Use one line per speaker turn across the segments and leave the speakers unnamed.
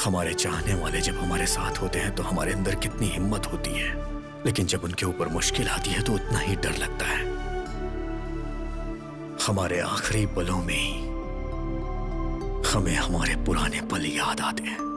हमारे चाहने वाले जब हमारे साथ होते हैं तो हमारे अंदर कितनी हिम्मत होती है, लेकिन जब उनके ऊपर मुश्किल आती है तो उतना ही डर लगता है। हमारे आखिरी पलों में ही हमें हमारे पुराने पल याद आते हैं।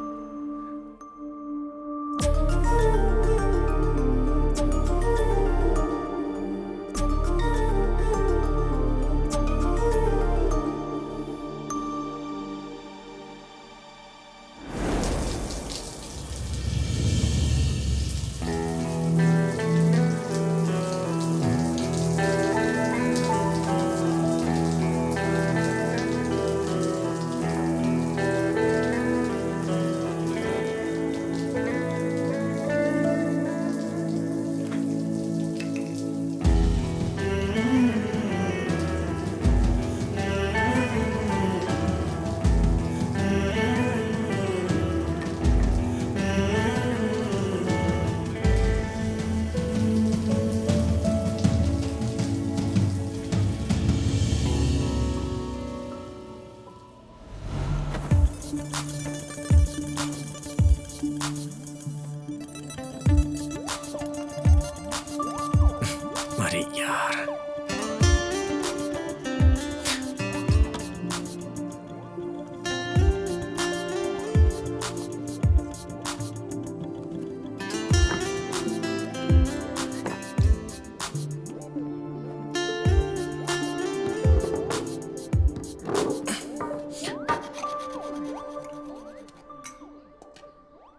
अरे यार,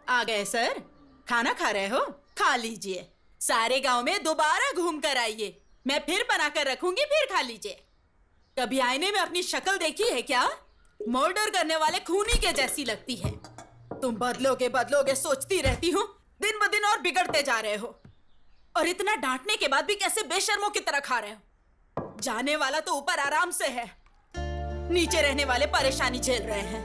आ गए सर। खाना खा रहे हो? खा लीजिए। सारे गांव में दोबारा घूम कर आइए, मैं फिर बना कर रखूंगी, फिर खा लीजिए। कभी आईने में अपनी शक्ल देखी है क्या? मर्डर करने वाले खूनी के जैसी लगती है। तुम बदलोगे बदलोगे सोचती रहती हूँ, दिन ब दिन और बिगड़ते जा रहे हो। और इतना डांटने के बाद भी कैसे बेशर्मों की तरह खा रहे हो? जाने वाला तो ऊपर आराम से है, नीचे रहने वाले परेशानी झेल रहे हैं।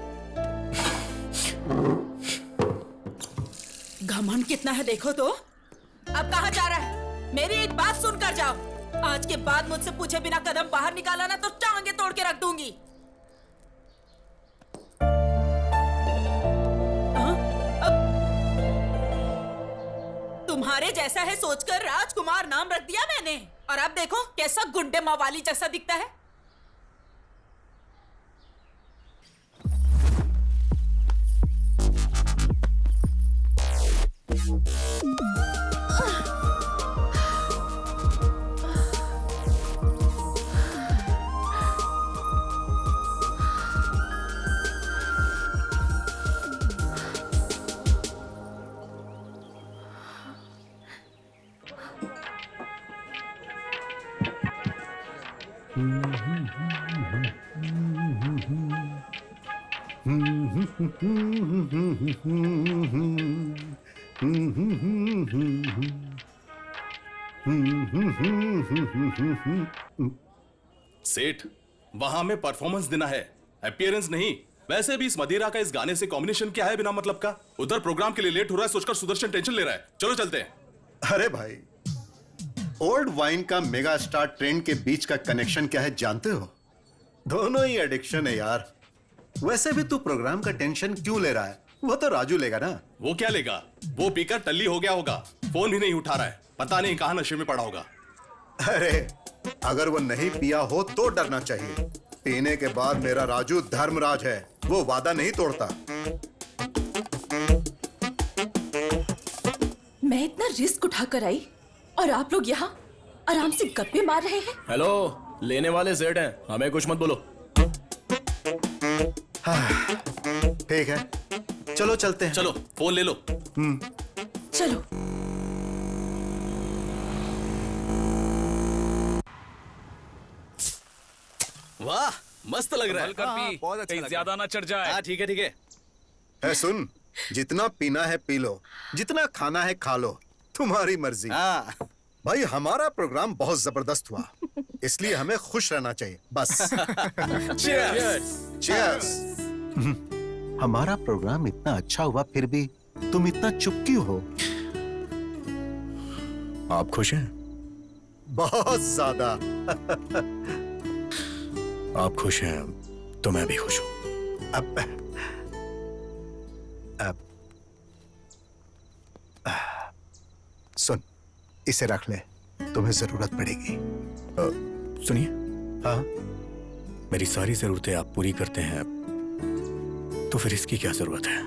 घमंड कितना है देखो तो। अब कहाँ जा रहा है? मेरी एक बात सुनकर जाओ। आज के बाद मुझसे पूछे बिना कदम बाहर निकाला ना तो टांगे तोड़ के रख दूंगी। तुम्हारे जैसा है सोचकर राजकुमार नाम रख दिया मैंने, और अब देखो कैसा गुंडे मवाली जैसा दिखता है।
सेठ, वहां में परफॉर्मेंस देना है, अपीयरेंस नहीं। वैसे भी इस मदिरा का इस गाने से कॉम्बिनेशन क्या है बिना मतलब का? उधर प्रोग्राम के लिए लेट हो रहा है सोचकर सुदर्शन टेंशन ले रहा है। चलो चलते हैं।
अरे भाई, ओल्ड वाइन का मेगा स्टार ट्रेंड के बीच का कनेक्शन क्या है जानते हो? दोनों ही एडिक्शन है यार। वैसे भी तू प्रोग्राम का टेंशन क्यों ले रहा है? वो तो राजू लेगा ना।
वो क्या लेगा? वो पीकर टल्ली हो गया होगा, फोन भी नहीं उठा रहा है, पता नहीं कहां नशे में पड़ा होगा।
अरे अगर वो नहीं पिया हो तो डरना चाहिए। पीने के बाद मेरा राजू धर्मराज है, वो वादा नहीं तोड़ता।
मैं इतना रिस्क उठाकर आई और आप लोग यहाँ आराम से गप्पे मार रहे हैं।
हेलो, लेने वाले सेठ हैं, हमें कुछ मत बोलो।
ठीक है, चलो चलते हैं।
चलो फोन ले लो।
चलो।
वाह, मस्त लग रहा है।
बहुत अच्छा ज्यादा ना चढ़ जाए।
हाँ ठीक है ठीक है।
है सुन, जितना पीना है पी लो, जितना खाना है खा लो, तुम्हारी मर्जी।
हाँ
भाई हमारा प्रोग्राम बहुत जबरदस्त हुआ, इसलिए हमें खुश रहना चाहिए बस। चीयर्स। हमारा प्रोग्राम इतना अच्छा हुआ फिर भी तुम इतना चुप क्यों हो?
आप खुश हैं?
बहुत ज्यादा।
आप खुश हैं तो मैं भी खुश हूं।
अब सुन, इसे रख ले, तुम्हें जरूरत पड़ेगी।
सुनिए,
हाँ,
मेरी सारी जरूरतें आप पूरी करते हैं, तो फिर इसकी क्या जरूरत है?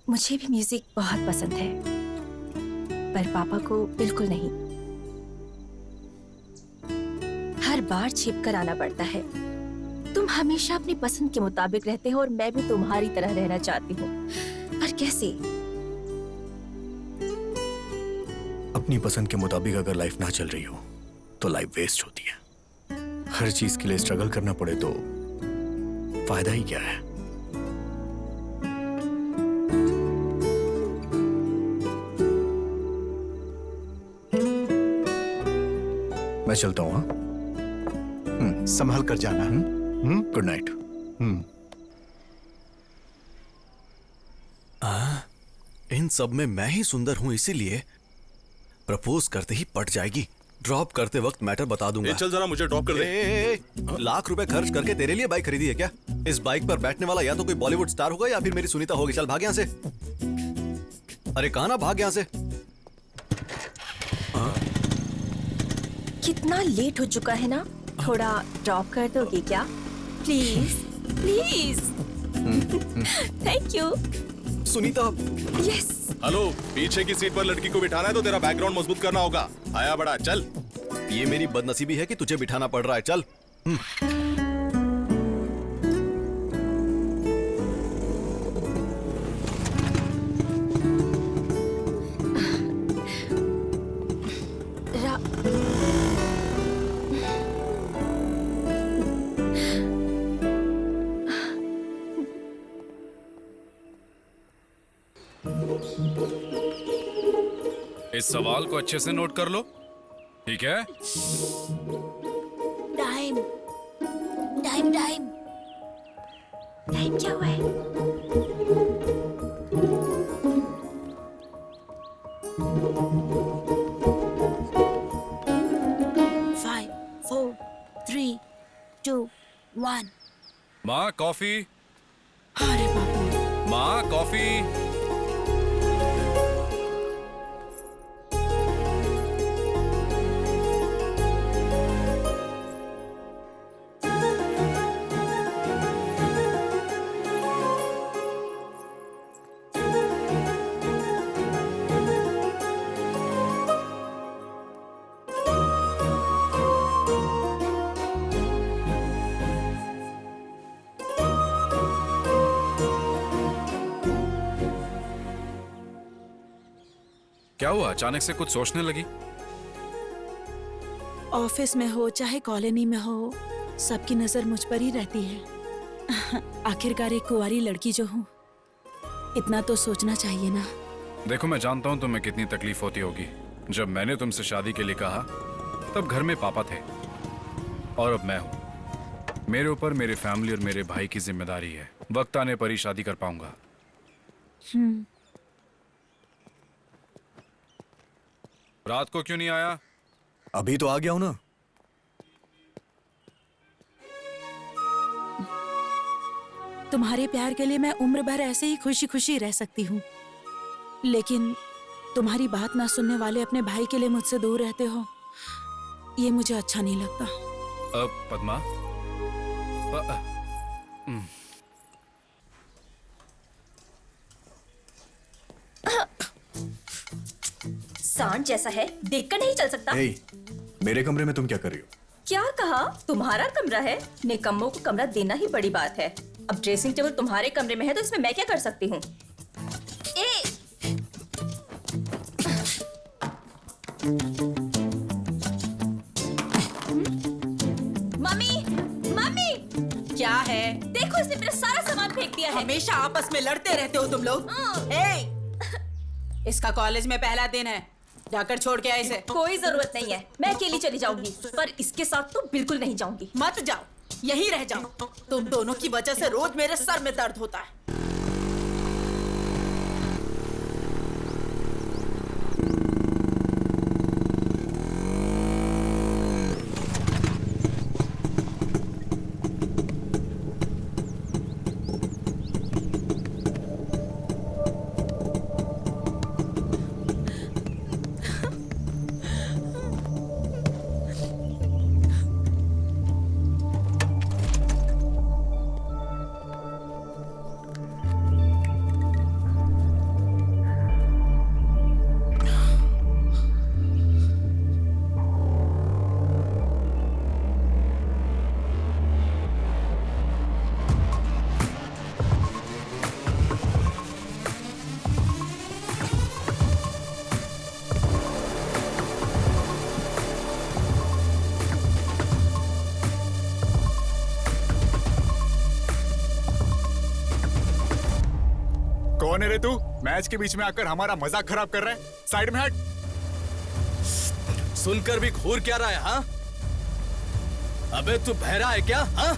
मुझे भी म्यूजिक बहुत पसंद है, पर पापा को बिल्कुल नहीं। हर बार छिप कर आना पड़ता है। तुम हमेशा अपनी पसंद के मुताबिक रहते हो और मैं भी तुम्हारी तरह रहना चाहती हूँ, पर कैसे?
अपनी पसंद के मुताबिक अगर लाइफ ना चल रही हो तो लाइफ वेस्ट होती है। हर चीज के लिए स्ट्रगल करना पड़े तो फायदा ही क्या है? मैं चलता हूँ। हाँ,
संभल कर जाना।
Good night.
इन सब में मैं ही सुंदर हूं, इसीलिए प्रपोज करते ही पट जाएगी। ड्रॉप करते वक्त मैटर बता दूंगा।
ए, चल जरा मुझे ड्रॉप कर दे।
लाख रुपए खर्च करके तेरे लिए बाइक खरीदी है क्या? इस बाइक पर बैठने वाला या तो कोई बॉलीवुड स्टार होगा या फिर मेरी सुनीता होगी। चल भाग यहाँ से। अरे कहाँ ना, भाग यहाँ से।
कितना लेट हो चुका है ना, थोड़ा ड्रॉप कर दोगे क्या? Please please. Thank you.
Sunita.
Yes.
Hello, पीछे की सीट पर लड़की को बिठाना है तो तेरा बैकग्राउंड मजबूत करना होगा। आया बड़ा, चल।
ये मेरी बदनसीबी है कि तुझे बिठाना पड़ रहा है। चल।
इस सवाल को अच्छे से नोट कर लो, ठीक है?
टाइम टाइम टाइम टाइम क्या हुआ है?
Five, four, three, two, one.
माँ कॉफी।
अरे बाबू,
माँ कॉफी। क्या हुआ? अचानक से कुछ सोचने लगी?
ऑफिस में हो चाहे कॉलोनी में हो, सबकी नजर मुझ पर ही रहती है। आखिरकार एक कुंवारी लड़की जो हूँ, इतना तो सोचना चाहिए ना।
देखो, मैं जानता हूँ तुम्हें कितनी तकलीफ होती होगी। जब मैंने तुमसे शादी के लिए कहा तब घर में पापा थे और अब मैं हूँ। मेरे ऊपर मेरे फैमिली और मेरे भाई की जिम्मेदारी है। वक्त आने पर ही शादी कर पाऊंगा। रात को क्यों नहीं आया?
अभी तो आ गया हूं ना।
तुम्हारे प्यार के लिए मैं उम्र भर ऐसे ही खुशी खुशी रह सकती हूँ, लेकिन तुम्हारी बात ना सुनने वाले अपने भाई के लिए मुझसे दूर रहते हो, ये मुझे अच्छा नहीं लगता।
पद्मा,
सांड जैसा है, देखकर नहीं चल सकता।
ए, मेरे कमरे में तुम क्या कर रही हो?
क्या कहा? तुम्हारा कमरा है, निकम्मों को कमरा देना ही बड़ी बात है। अब ड्रेसिंग टेबल तुम्हारे कमरे में है तो इसमें मैं क्या कर सकती हूँ? मम्मी, मम्मी,
क्या है?
देखो इसने मेरा सारा सामान फेंक दिया है।
हमेशा आपस में लड़ते रहते हो तुम लोग। ए, इसका कॉलेज में पहला दिन है, जाकर छोड़ के आए इसे।
कोई जरूरत नहीं है, मैं अकेली चली जाऊंगी, पर इसके साथ तो बिल्कुल नहीं जाऊंगी।
मत जाओ, यहीं रह जाओ। तुम दोनों की वजह से रोज मेरे सर में दर्द होता है।
कौन है रे तू? मैच के बीच में आकर हमारा मजाक खराब कर रहा है। साइड में हट।
सुनकर भी घूर क्या रहा है? हाँ, अबे तू बहरा है क्या? हाँ,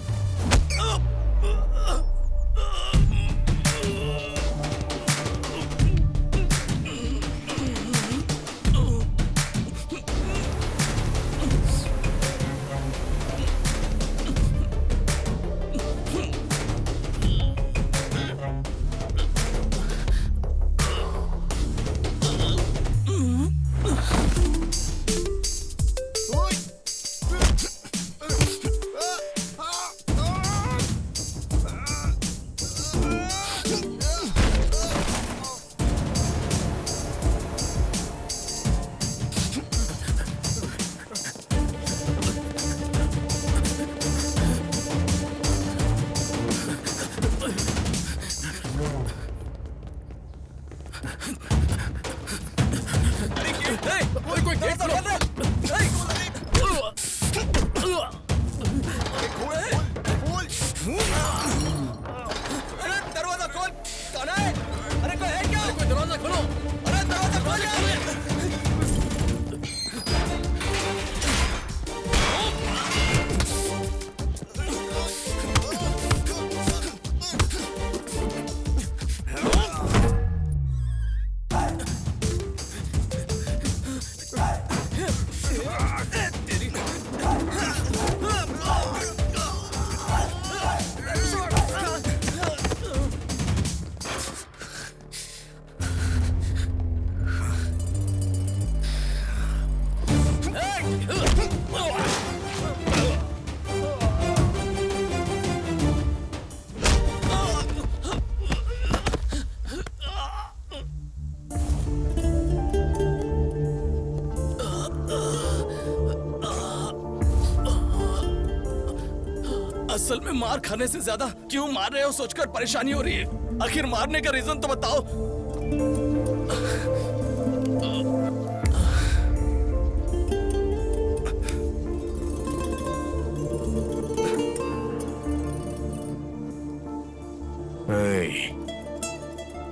असल में मार खाने से ज्यादा क्यों मार रहे हो सोचकर परेशानी हो रही है। आखिर मारने का रीजन तो बताओ।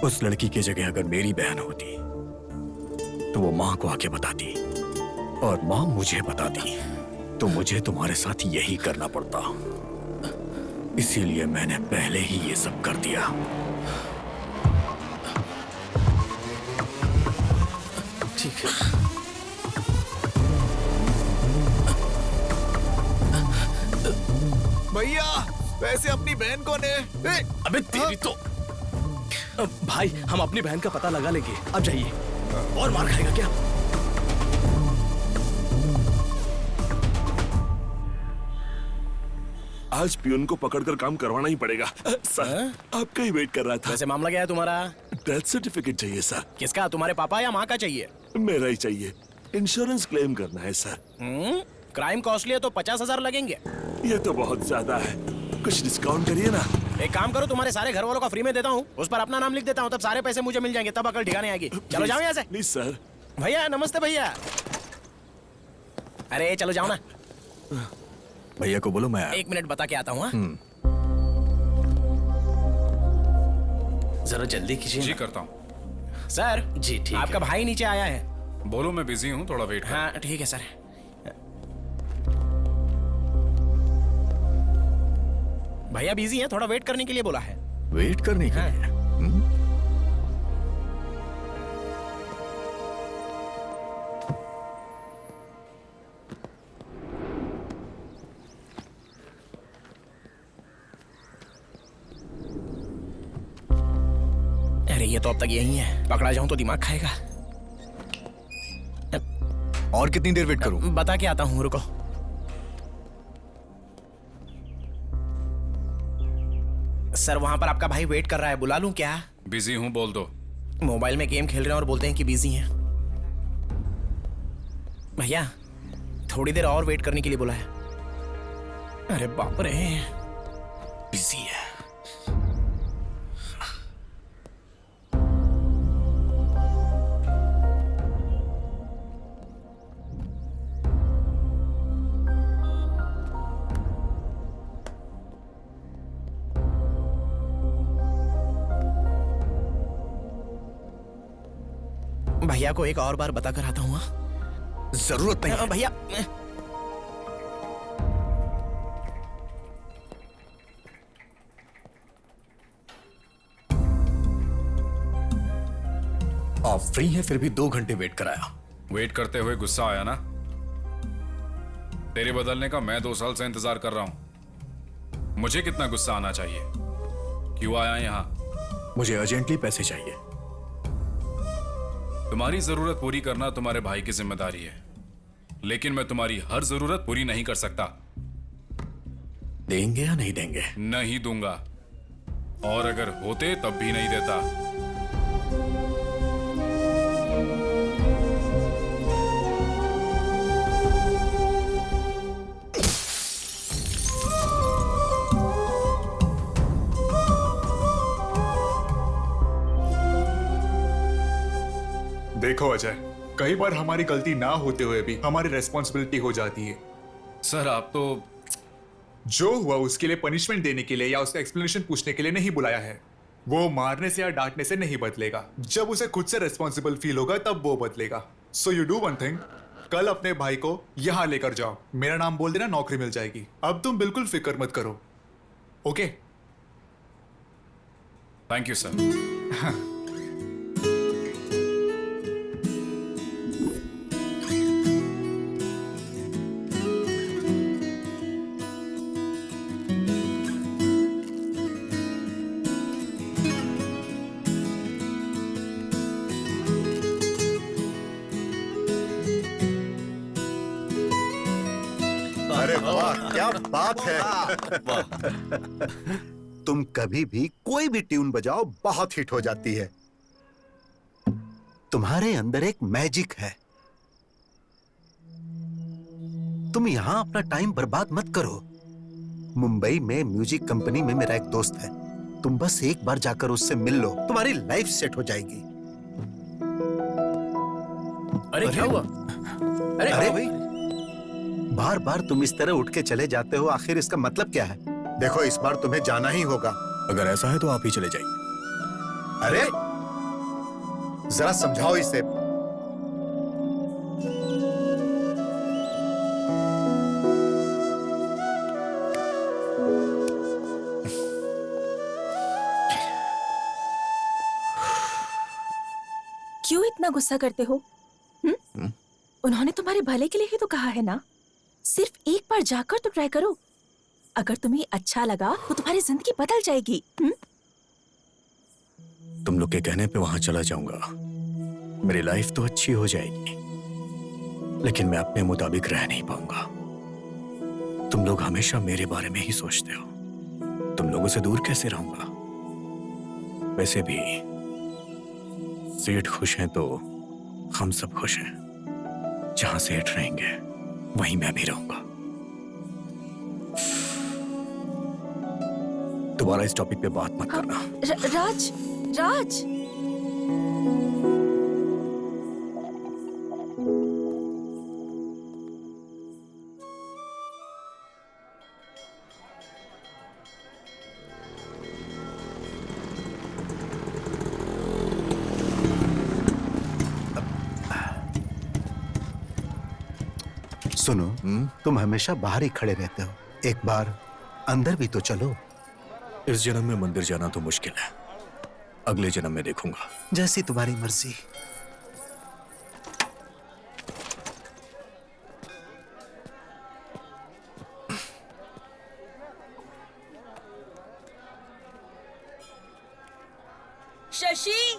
उस लड़की की जगह अगर मेरी बहन होती तो वो माँ को आके बताती और माँ मुझे बताती तो मुझे तुम्हारे साथ यही करना पड़ता। इसीलिए मैंने पहले ही ये सब कर दिया।
ठीक है।
भैया वैसे अपनी बहन कौन है?
अबे तेरी तो भाई, हम अपनी बहन का पता लगा लेंगे। अब जाइए। और मार खाएगा क्या?
आज पियून को पकड़कर काम करवाना ही पड़ेगा। सर, आपका ही वेट कर रहा था।
वैसे मामला क्या है तुम्हारा?
डेथ सर्टिफिकेट चाहिए सर।
किसका? तुम्हारे पापा या माँ का चाहिए?
मेरा ही चाहिए। इंश्योरेंस क्लेम करना है सर।
क्राइम कॉस्टली है तो 50,000 लगेंगे।
ये तो बहुत ज्यादा है, कुछ डिस्काउंट करिए ना।
एक काम करो, तुम्हारे सारे घर वालों का फ्री में देता हूँ, उस पर अपना नाम लिख देता हूँ, तब सारे पैसे मुझे मिल जाएंगे, तब अकल ठिकाने आएगी। चलो जाओ यहाँ से।
Please sir.
भैया नमस्ते भैया। अरे चलो जाओ ना।
भैया को बोलो मैं
1 मिनट बता के आता हूँ।
जरा जल्दी कीजिए।
जी करता हूँ
सर।
जी ठीक
आपका
है।
भाई नीचे आया है।
बोलो मैं बिजी हूँ, थोड़ा वेट
हाँ ठीक है सर। भैया बिजी हैं, थोड़ा वेट करने के लिए बोला है।
वेट करने के लिए।
अरे ये तो अब तक यही है, पकड़ा जाऊं तो दिमाग खाएगा।
और कितनी देर वेट करूं?
बता के आता हूँ, रुको। सर वहां पर आपका भाई वेट कर रहा है, बुला लूं क्या?
बिजी हूँ, बोल दो।
मोबाइल में गेम खेल रहे हैं और बोलते हैं कि बिजी हैं। भैया थोड़ी देर और वेट करने के लिए बोला है। अरे बाप रे, बिजी है। भैया को एक और बार बता कर आता हूँ।
जरूरत नहीं है।
भैया
आप फ्री हैं फिर भी 2 घंटे वेट कराया।
वेट करते हुए गुस्सा आया ना? तेरे बदलने का मैं 2 साल से इंतजार कर रहा हूं। मुझे कितना गुस्सा आना चाहिए? क्यों आया यहां?
मुझे अर्जेंटली पैसे चाहिए।
तुम्हारी जरूरत पूरी करना तुम्हारे भाई की जिम्मेदारी है, लेकिन मैं तुम्हारी हर जरूरत पूरी नहीं कर सकता।
देंगे या नहीं देंगे?
नहीं दूंगा, और अगर होते तब भी नहीं देता।
देखो अजय, कई बार हमारी गलती ना होते हुए भी हमारी रेस्पॉन्सिबिलिटी हो जाती है।
सर आप तो
जो हुआ उसके लिए पनिशमेंट देने के लिए या उसका एक्सप्लेनेशन पूछने के लिए नहीं बुलाया है। वो मारने से या डांटने से नहीं बदलेगा। जब उसे खुद से रेस्पॉन्सिबल फील होगा तब वो बदलेगा। So you do one thing, कल अपने भाई को यहां लेकर जाओ, मेरा नाम बोल देना, नौकरी मिल जाएगी। अब तुम बिल्कुल फिक्र मत करो। ओके?
Thank you sir.
अरे वाह, क्या बात है। तुम कभी भी कोई भी ट्यून बजाओ बहुत हिट हो जाती है। तुम्हारे अंदर एक मैजिक है। तुम यहां अपना टाइम बर्बाद मत करो। मुंबई में म्यूजिक कंपनी में मेरा एक दोस्त है, तुम बस एक बार जाकर उससे मिल लो, तुम्हारी लाइफ सेट हो जाएगी।
अरे क्या हुआ?
अरे भाई, बार बार तुम इस तरह उठ के चले जाते हो, आखिर इसका मतलब क्या है? देखो, इस बार तुम्हें जाना ही होगा।
अगर ऐसा है तो आप ही चले जाइए।
अरे जरा समझाओ इसे।
क्यों इतना गुस्सा करते हो? उन्होंने तुम्हारे भले के लिए ही तो कहा है ना। सिर्फ एक बार जाकर तो ट्राई करो। अगर तुम्हें अच्छा लगा तो तुम्हारी जिंदगी बदल जाएगी।
तुम लोग के कहने पे वहां चला जाऊंगा, मेरी लाइफ तो अच्छी हो जाएगी, लेकिन मैं अपने मुताबिक रह नहीं पाऊंगा। तुम लोग हमेशा मेरे बारे में ही सोचते हो। तुम लोगों से दूर कैसे रहूंगा? वैसे भी सेठ खुश हैं तो हम सब खुश हैं। जहां सेठ रहेंगे वहीं मैं भी रहूंगा। दोबारा इस टॉपिक पे बात मत करना।
राज, राज।
सुनो, तुम हमेशा बाहर ही खड़े रहते हो, एक बार अंदर भी तो चलो।
इस जन्म में मंदिर जाना तो मुश्किल है, अगले जन्म में देखूंगा।
जैसी तुम्हारी मर्जी।
शशि,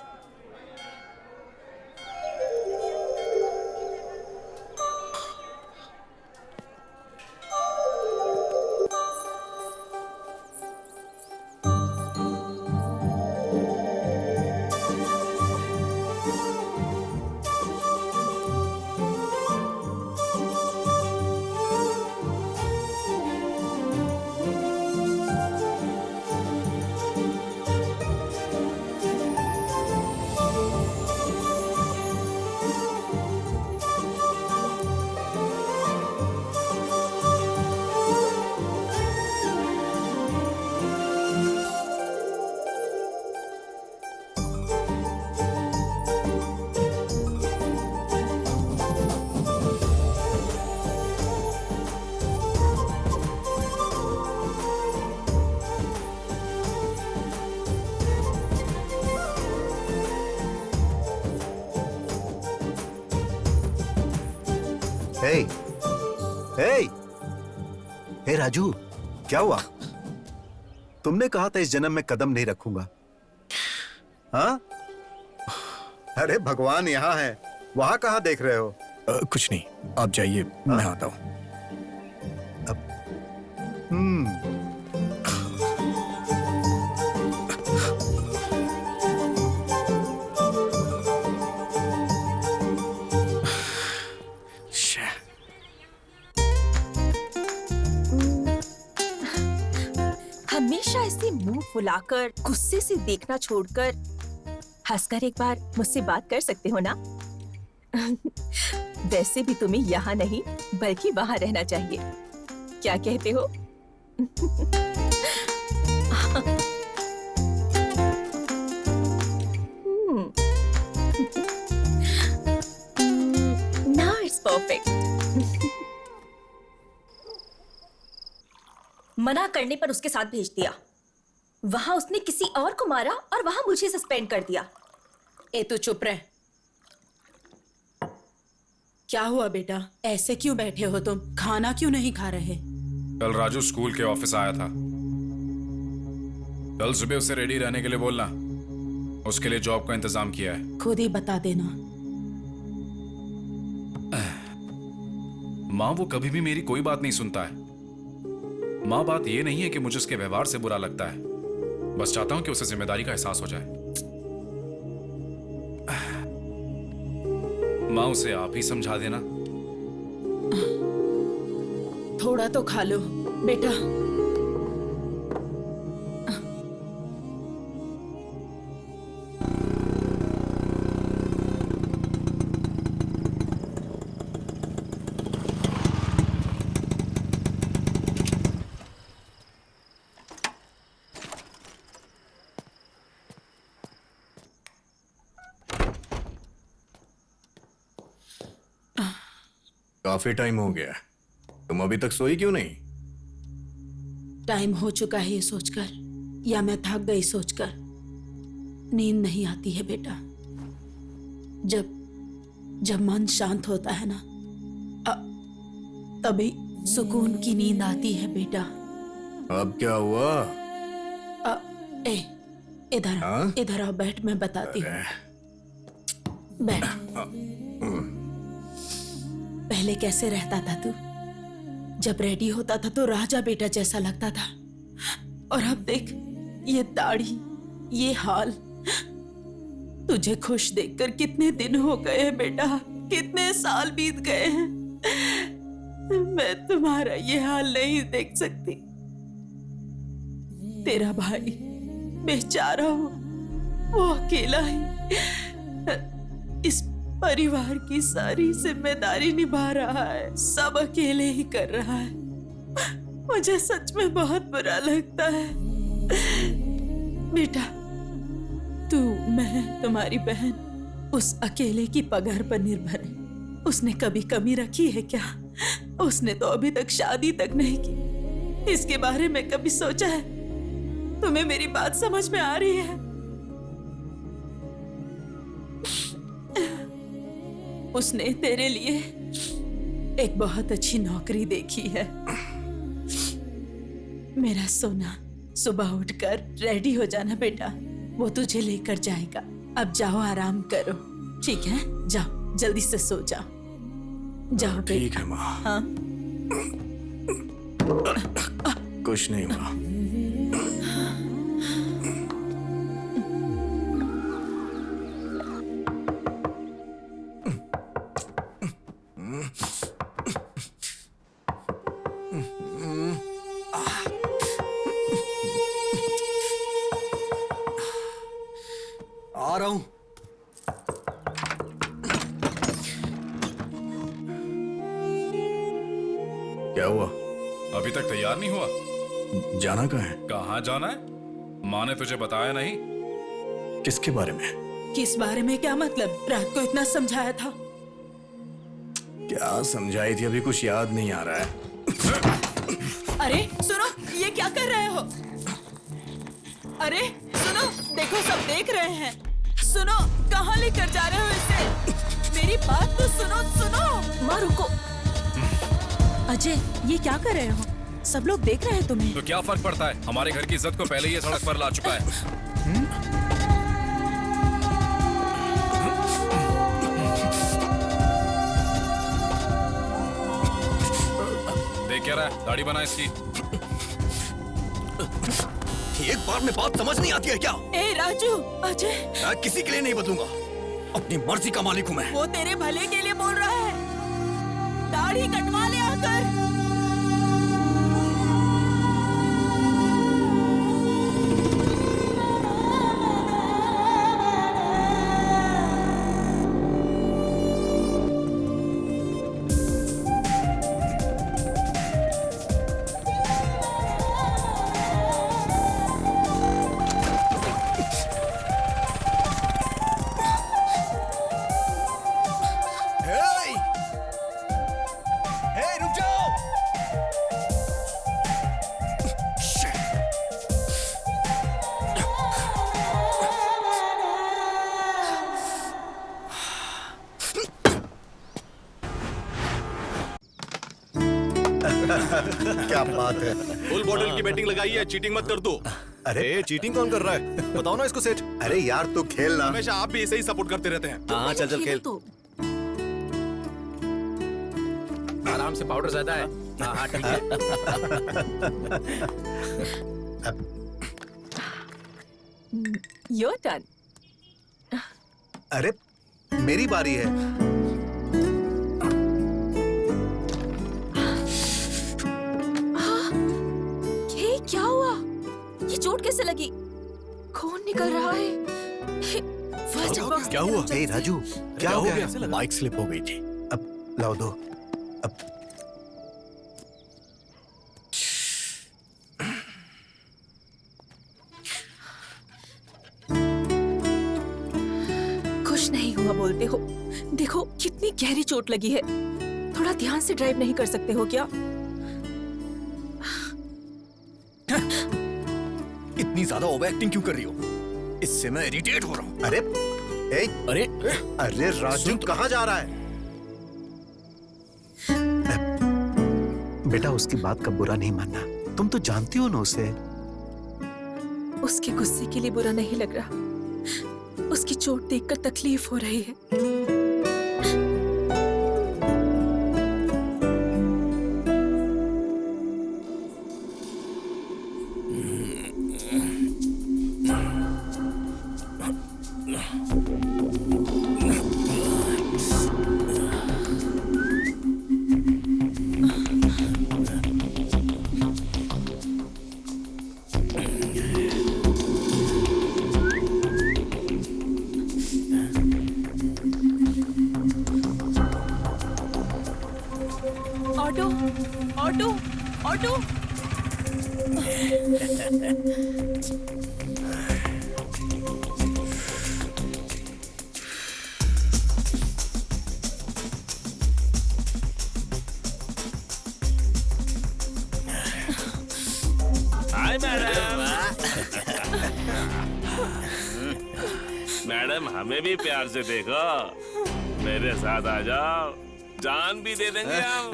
हे राजू, क्या हुआ? तुमने कहा था इस जन्म में कदम नहीं रखूंगा। हाँ? अरे भगवान यहाँ है, वहां कहाँ देख रहे हो?
कुछ नहीं, आप जाइए, मैं आता हूं।
हमेशा ऐसे मुंह फुलाकर गुस्से से देखना छोड़कर हंसकर एक बार मुझसे बात कर सकते हो ना? वैसे भी तुम्हें यहाँ नहीं बल्कि वहाँ रहना चाहिए। क्या कहते हो? Now it's perfect. मना करने पर उसके साथ भेज दिया। वहां उसने किसी और को मारा और वहां मुझे सस्पेंड कर दिया।
ए तू चुप रह। क्या हुआ बेटा, ऐसे क्यों बैठे हो तुम? खाना क्यों नहीं खा रहे?
कल राजू स्कूल के ऑफिस आया था। कल सुबह उसे रेडी रहने के लिए बोलना, उसके लिए जॉब का इंतजाम किया है।
खुद ही बता देना।
माँ वो कभी भी मेरी कोई बात नहीं सुनता है। माँ बात ये नहीं है कि मुझे उसके व्यवहार से बुरा लगता है, बस चाहता हूं कि उसे जिम्मेदारी का एहसास हो जाए। माँ उसे आप ही समझा देना।
थोड़ा तो खा लो बेटा।
काफी टाइम हो गया, तुम अभी तक सोई क्यों नहीं?
टाइम हो चुका है ये सोचकर, या मैं थक गई सोचकर। नींद नहीं आती है बेटा। जब मन शांत होता है ना, तभी सुकून की नींद आती है बेटा।
अब क्या हुआ?
इधर आओ, बैठ, मैं बताती हूँ। बैठ। पहले कैसे रहता था तू? जब रेडी होता था तो राजा बेटा जैसा लगता था, और अब देख ये दाढ़ी, ये हाल। तुझे खुश देखकर कितने दिन हो गए हैं बेटा, कितने साल बीत गए हैं। मैं तुम्हारा ये हाल नहीं देख सकती। तेरा भाई बेचारा हो, वो अकेला ही इस परिवार की सारी जिम्मेदारी निभा रहा है, सब अकेले ही कर रहा है। मुझे सच में बहुत बुरा लगता है बेटा। तू, मैं, तुम्हारी बहन उस अकेले की पगार पर निर्भर है। उसने कभी कमी रखी है क्या? उसने तो अभी तक शादी तक नहीं की। इसके बारे में कभी सोचा है? तुम्हें मेरी बात समझ में आ रही है? उसने तेरे लिए एक बहुत अच्छी नौकरी देखी है। मेरा सोना, सुबह उठकर रेडी हो जाना बेटा, वो तुझे लेकर जाएगा। अब जाओ, आराम करो, ठीक है? जाओ, जल्दी से सो जाओ। जाओ बेटा।
ठीक है माँ।
हाँ?
कुछ नहीं माँ।
आ रहा हूं।
क्या हुआ?
अभी तक तैयार नहीं हुआ?
जाना कहाँ है?
कहाँ जाना है? माँ ने तुझे बताया नहीं?
किसके बारे में?
किस बारे में? क्या मतलब? रात को इतना समझाया था।
क्या समझाई थी? अभी कुछ याद नहीं आ रहा है।
अरे सुनो, ये क्या कर रहे हो? अरे सुनो, देखो सब देख रहे हैं। सुनो, कहाँ लेकर जा रहे हो इसे? मेरी बात तो सुनो।
माँ रुको।
अजय, ये क्या कर रहे हो? सब लोग देख रहे हैं तुम्हें।
तो क्या फर्क पड़ता है? हमारे घर की इज्जत को पहले ही ये सड़क पर ला चुका है। देख क्या रहा है? दाढ़ी बना इसकी।
एक बार में बात समझ नहीं आती है क्या?
ए राजू, अजय,
मैं किसी के लिए नहीं बदलूंगा। अपनी मर्जी का मालिक हूं मैं।
वो तेरे भले के लिए बोल रहा है। दाढ़ी कटवा ले आकर।
क्या बात है।
फुल बॉटल की बैटिंग लगाई है, चीटिंग मत कर दो।
अरे चीटिंग कौन कर रहा है? बताओ ना इसको सेठ।
अरे यार तू खेलना।
हमेशा आप भी ऐसे ही सपोर्ट करते रहते हैं।
हाँ चल चल खेल।
आराम से, पाउडर ज्यादा है। हाँ हाँ ठीक है।
Your turn.
अरे मेरी बारी है।
ये क्या हुआ? ये चोट कैसे लगी? खून निकल रहा है। First aid box.
क्या हुआ?
ए राजू, क्या हो गया?
बाइक स्लिप हो गई थी।
अब लाओ दो। अब
खुश नहीं हुआ बोलते हो? देखो कितनी गहरी चोट लगी है। थोड़ा ध्यान से ड्राइव नहीं कर सकते हो क्या?
इतनी ज्यादा ओवर एक्टिंग क्यों कर रही हो? इससे मैं इरिटेट हो रहा हूँ।
अरे ए,
अरे
अरे राजू कहाँ जा रहा है? बेटा उसकी बात का बुरा नहीं मानना। तुम तो जानती हो ना उसे।
उसके गुस्से के लिए बुरा नहीं लग रहा। उसकी चोट देखकर तकलीफ हो रही है। Auto, auto, auto.
Hi madam. Madam हमें भी प्यार से देखो, मेरे साथ आ जाओ, जान भी दे देंगे हम।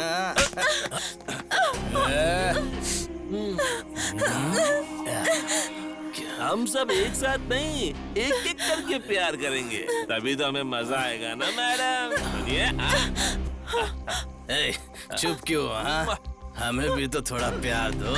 हम सब एक साथ नहीं, एक एक करके प्यार करेंगे, तभी तो हमें मजा आएगा ना मैडम। सुनिए।
चुप क्यों? हाँ, हमें भी तो थोड़ा प्यार दो।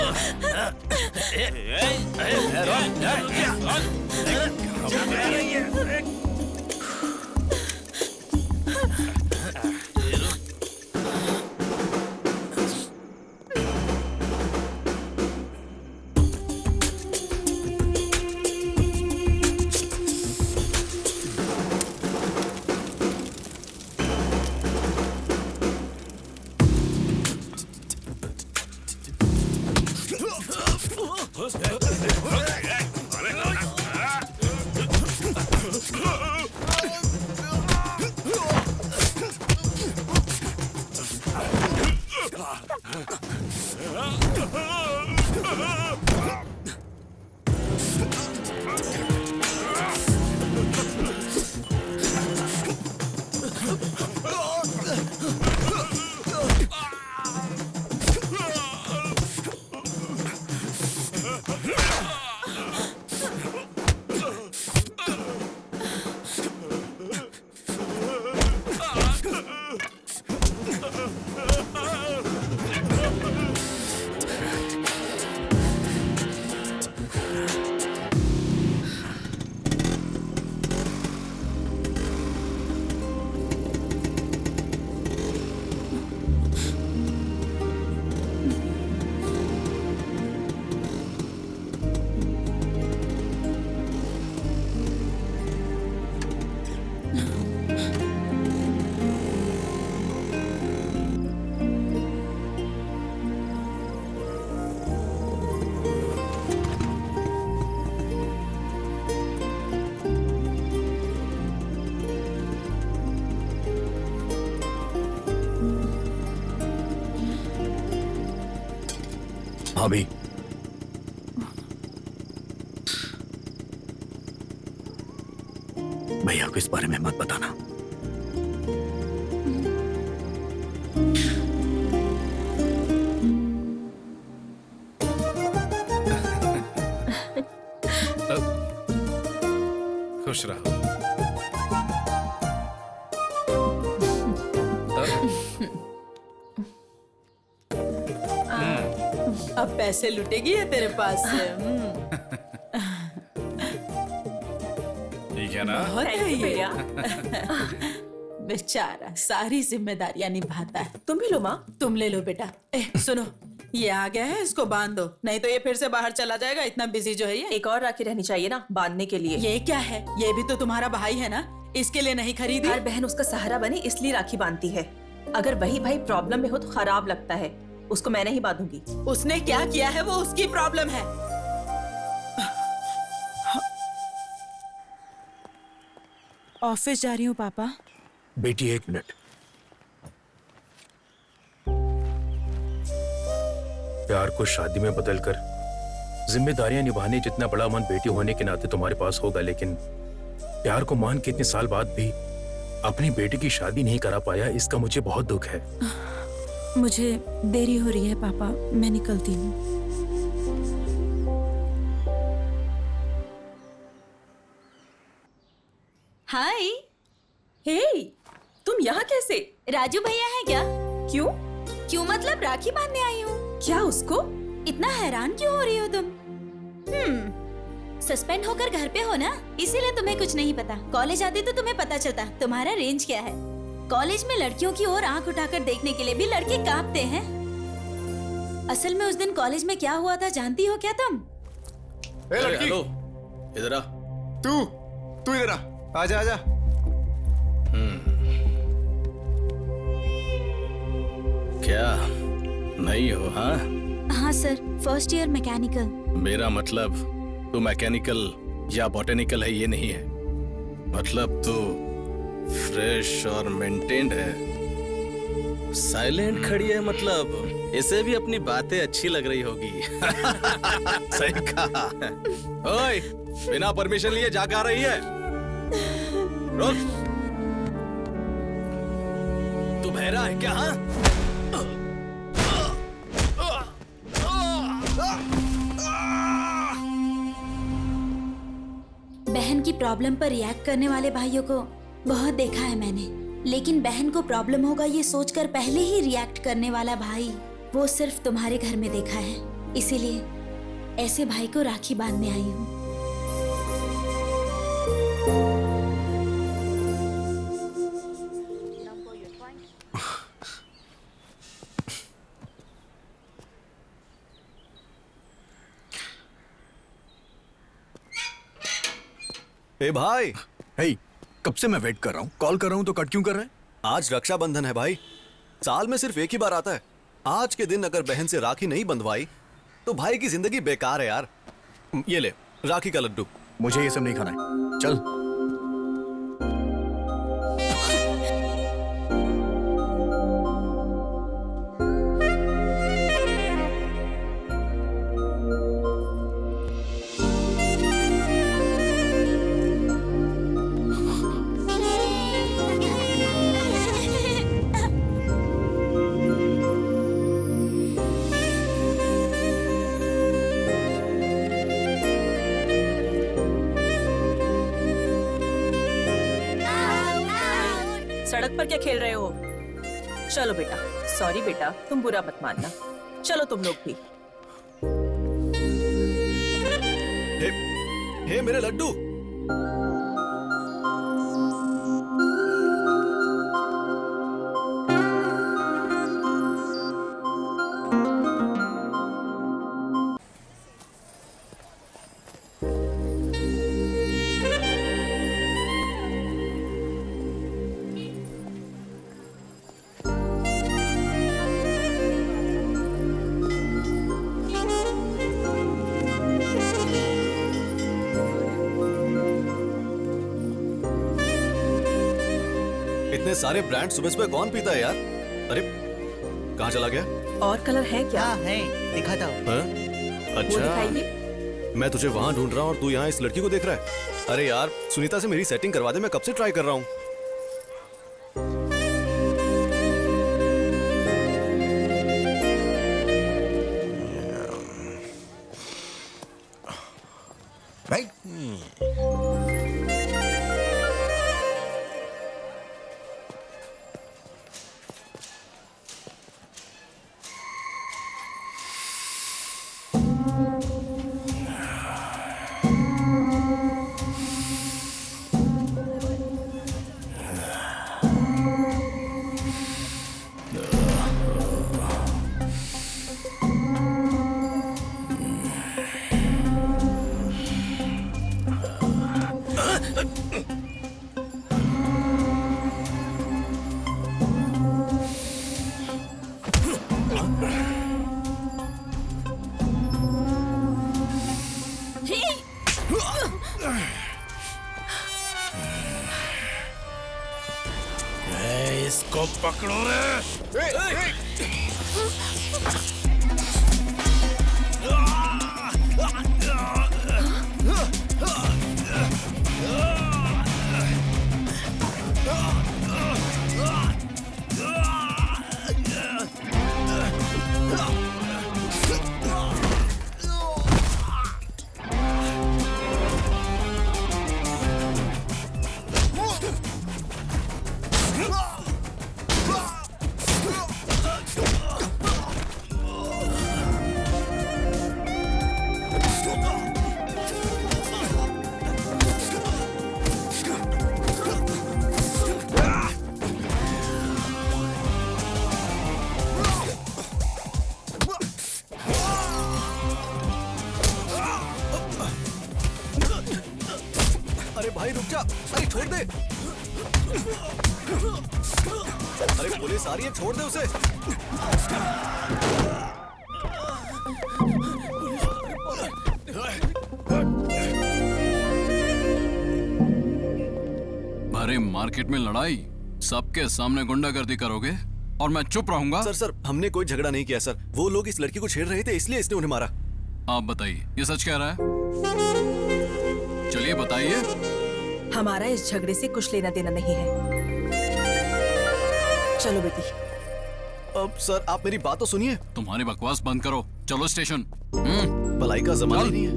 भाभी, भैया को इस बारे में मत बताना।
खुश रहो।
अब पैसे लुटेगी है तेरे पास से।
ठीक है ना?
बहुत है ये। बेचारा सारी जिम्मेदारियां निभाता है।
तुम भी लो माँ।
तुम ले लो बेटा। सुनो, ये आ गया है, इसको बांध दो, नहीं तो ये फिर से बाहर चला जाएगा। इतना बिजी जो है ये।
एक और राखी रहनी चाहिए ना बांधने के लिए।
ये क्या है? ये भी तो तुम्हारा भाई है ना, इसके लिए नहीं खरीदी?
हर बहन उसका सहारा बने इसलिए राखी बांधती है। अगर वही भाई प्रॉब्लम में हो तो खराब लगता है। उसको मैं नहीं बांधूंगी।
उसने क्या किया है वो उसकी प्रॉब्लम है।
ऑफिस जा रही हूँ पापा।
बेटी 1 मिनट।
प्यार को शादी में बदलकर जिम्मेदारियां निभाने जितना बड़ा मन बेटी होने के नाते तुम्हारे पास होगा, लेकिन प्यार को मान के इतने साल बाद भी अपनी बेटी की शादी नहीं करा पाया, इसका मुझे बहुत दुख है।
मुझे देरी हो रही है पापा, मैं निकलती हूँ।
हाय। हे, तुम यहाँ कैसे?
राजू भैया है क्या?
क्यों?
क्यों मतलब राखी बांधने आई हूँ।
क्या उसको?
इतना हैरान क्यों हो रही हो तुम? सस्पेंड होकर घर पे हो ना, इसीलिए तुम्हें कुछ नहीं पता। कॉलेज आते तो तुम्हें पता चलता तुम्हारा रेंज क्या है। कॉलेज में लड़कियों की ओर आंख उठाकर देखने के लिए भी लड़के कांपते हैं। असल में उस दिन कॉलेज में क्या हुआ था जानती हो क्या तुम?
ए लड़की,
हेलो, इधर आ।
तू इधर आ। आजा आजा।
क्या नहीं हो? हाँ
हाँ सर, फर्स्ट ईयर मैकेनिकल।
मेरा मतलब तू मैकेनिकल या बॉटेनिकल है ये नहीं है, मतलब तू फ्रेश और मेंटेन्ड है। साइलेंट खड़ी है, मतलब इसे भी अपनी बातें अच्छी लग रही होगी। सही कहा। ओए, बिना परमिशन लिए जाकर आ रही है? रुक, तू बहरा है क्या? हाँ,
बहन की प्रॉब्लम पर रिएक्ट करने वाले भाइयों को बहुत देखा है मैंने, लेकिन बहन को प्रॉब्लम होगा ये सोचकर पहले ही रिएक्ट करने वाला भाई वो सिर्फ तुम्हारे घर में देखा है। इसीलिए ऐसे भाई को राखी बांधने आई हूँ।
ए भाई।
हे, कब से मैं वेट कर रहा हूँ, कॉल कर रहा हूँ तो कट क्यों कर रहे हैं?
आज रक्षाबंधन है भाई, साल में सिर्फ एक ही बार आता है। आज के दिन अगर बहन से राखी नहीं बंधवाई तो भाई की जिंदगी बेकार है यार। ये ले राखी का लड्डू।
मुझे ये सब नहीं खाना है, चल।
सड़क पर क्या खेल रहे हो? चलो बेटा। सॉरी बेटा, तुम बुरा मत मानना। चलो तुम लोग भी।
हे मेरे लड्डू। इतने सारे ब्रांड सुबह सुबह कौन पीता है यार? अरे कहाँ चला गया?
और कलर है क्या?
हाँ है, दिखाता हूँ।
हाँ?
वो
अच्छा,
दिखाइए।
मैं तुझे वहां ढूंढ रहा हूँ और तू यहाँ इस लड़की को देख रहा है। अरे यार, सुनीता से मेरी सेटिंग करवा दे, मैं कब से ट्राई कर रहा हूँ।
इसको पकड़ो रे।
अरे भाई रुक जा, अरे छोड़ दे। अरे पुलिस आ रही है, छोड़ दे उसे।
अरे मार्केट में लड़ाई, सबके सामने गुंडागर्दी करोगे और मैं चुप रहूंगा?
सर हमने कोई झगड़ा नहीं किया सर, वो लोग इस लड़की को छेड़ रहे थे इसलिए इसने उन्हें मारा।
आप बताइए, ये सच कह रहा है? चलिए बताइए।
हमारा इस झगड़े से कुछ लेना देना नहीं है। चलो बेटी।
अब सर आप मेरी बात तो सुनिए।
तुम्हारी बकवास बंद करो, चलो स्टेशन।
भलाई का जमाना नहीं है।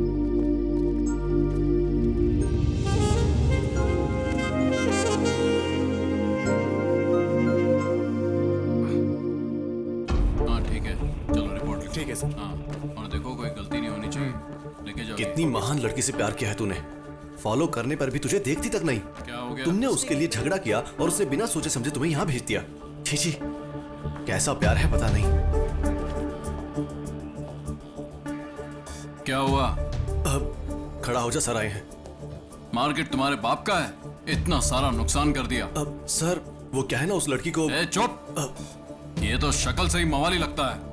हाँ ठीक है, चलो रिपोर्ट।
ठीक है सर।
हाँ, और देखो कोई गलती नहीं होनी चाहिए। लेके जाओ।
कितनी महान लड़की से प्यार किया है तूने, फॉलो करने पर भी तुझे देखती तक नहीं।
क्या हो गया?
तुमने उसके लिए झगड़ा किया और उसे बिना सोचे समझे तुम्हें यहाँ भेज दिया। छी छी, कैसा प्यार है पता नहीं।
क्या हुआ?
अब खड़ा हो जा, सर आए हैं।
मार्केट तुम्हारे बाप का है, इतना सारा नुकसान कर दिया।
अब सर वो क्या है ना, उस लड़की को।
ए चुप, ये तो शक्ल से ही मवाली लगता है।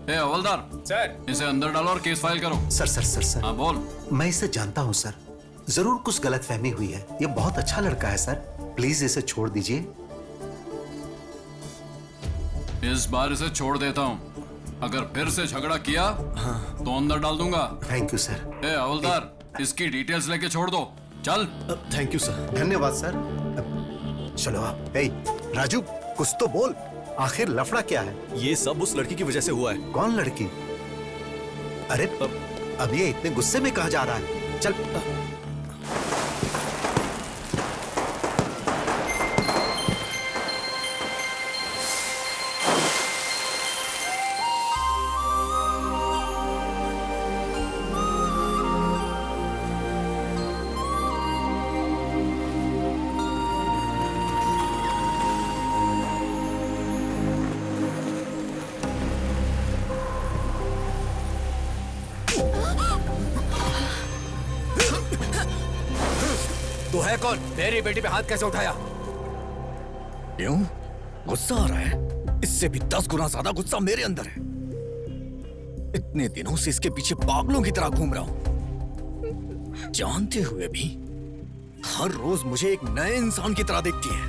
ए हवलदार
सर,
इसे अंदर डालो और केस फाइल करो।
सर
हाँ बोल।
मैं इसे जानता हूँ सर, जरूर कुछ गलतफहमी हुई है। ये बहुत अच्छा लड़का है सर, प्लीज इसे छोड़ दीजिए।
इस बार इसे छोड़ देता हूँ, अगर फिर से झगड़ा किया तो अंदर डाल दूंगा।
Thank you sir.
ए हवलदार, इसकी डिटेल्स लेके छोड़ दो, चल।
Thank you sir.
धन्यवाद सर। चलो आप। ए राजू, कुछ तो बोल, आखिर लफड़ा क्या है?
ये सब उस लड़की की वजह से हुआ है।
कौन लड़की? अरे अब ये इतने गुस्से में कहा जा रहा है? चल।
तू है कौन? मेरी बेटी पे हाथ कैसे उठाया?
क्यों? गुस्सा आ रहा है? इससे भी 10 गुना ज्यादा गुस्सा मेरे अंदर है। इतने दिनों से इसके पीछे पागलों की तरह घूम रहा हूं, जानते हुए भी हर रोज मुझे एक नए इंसान की तरह देखती है।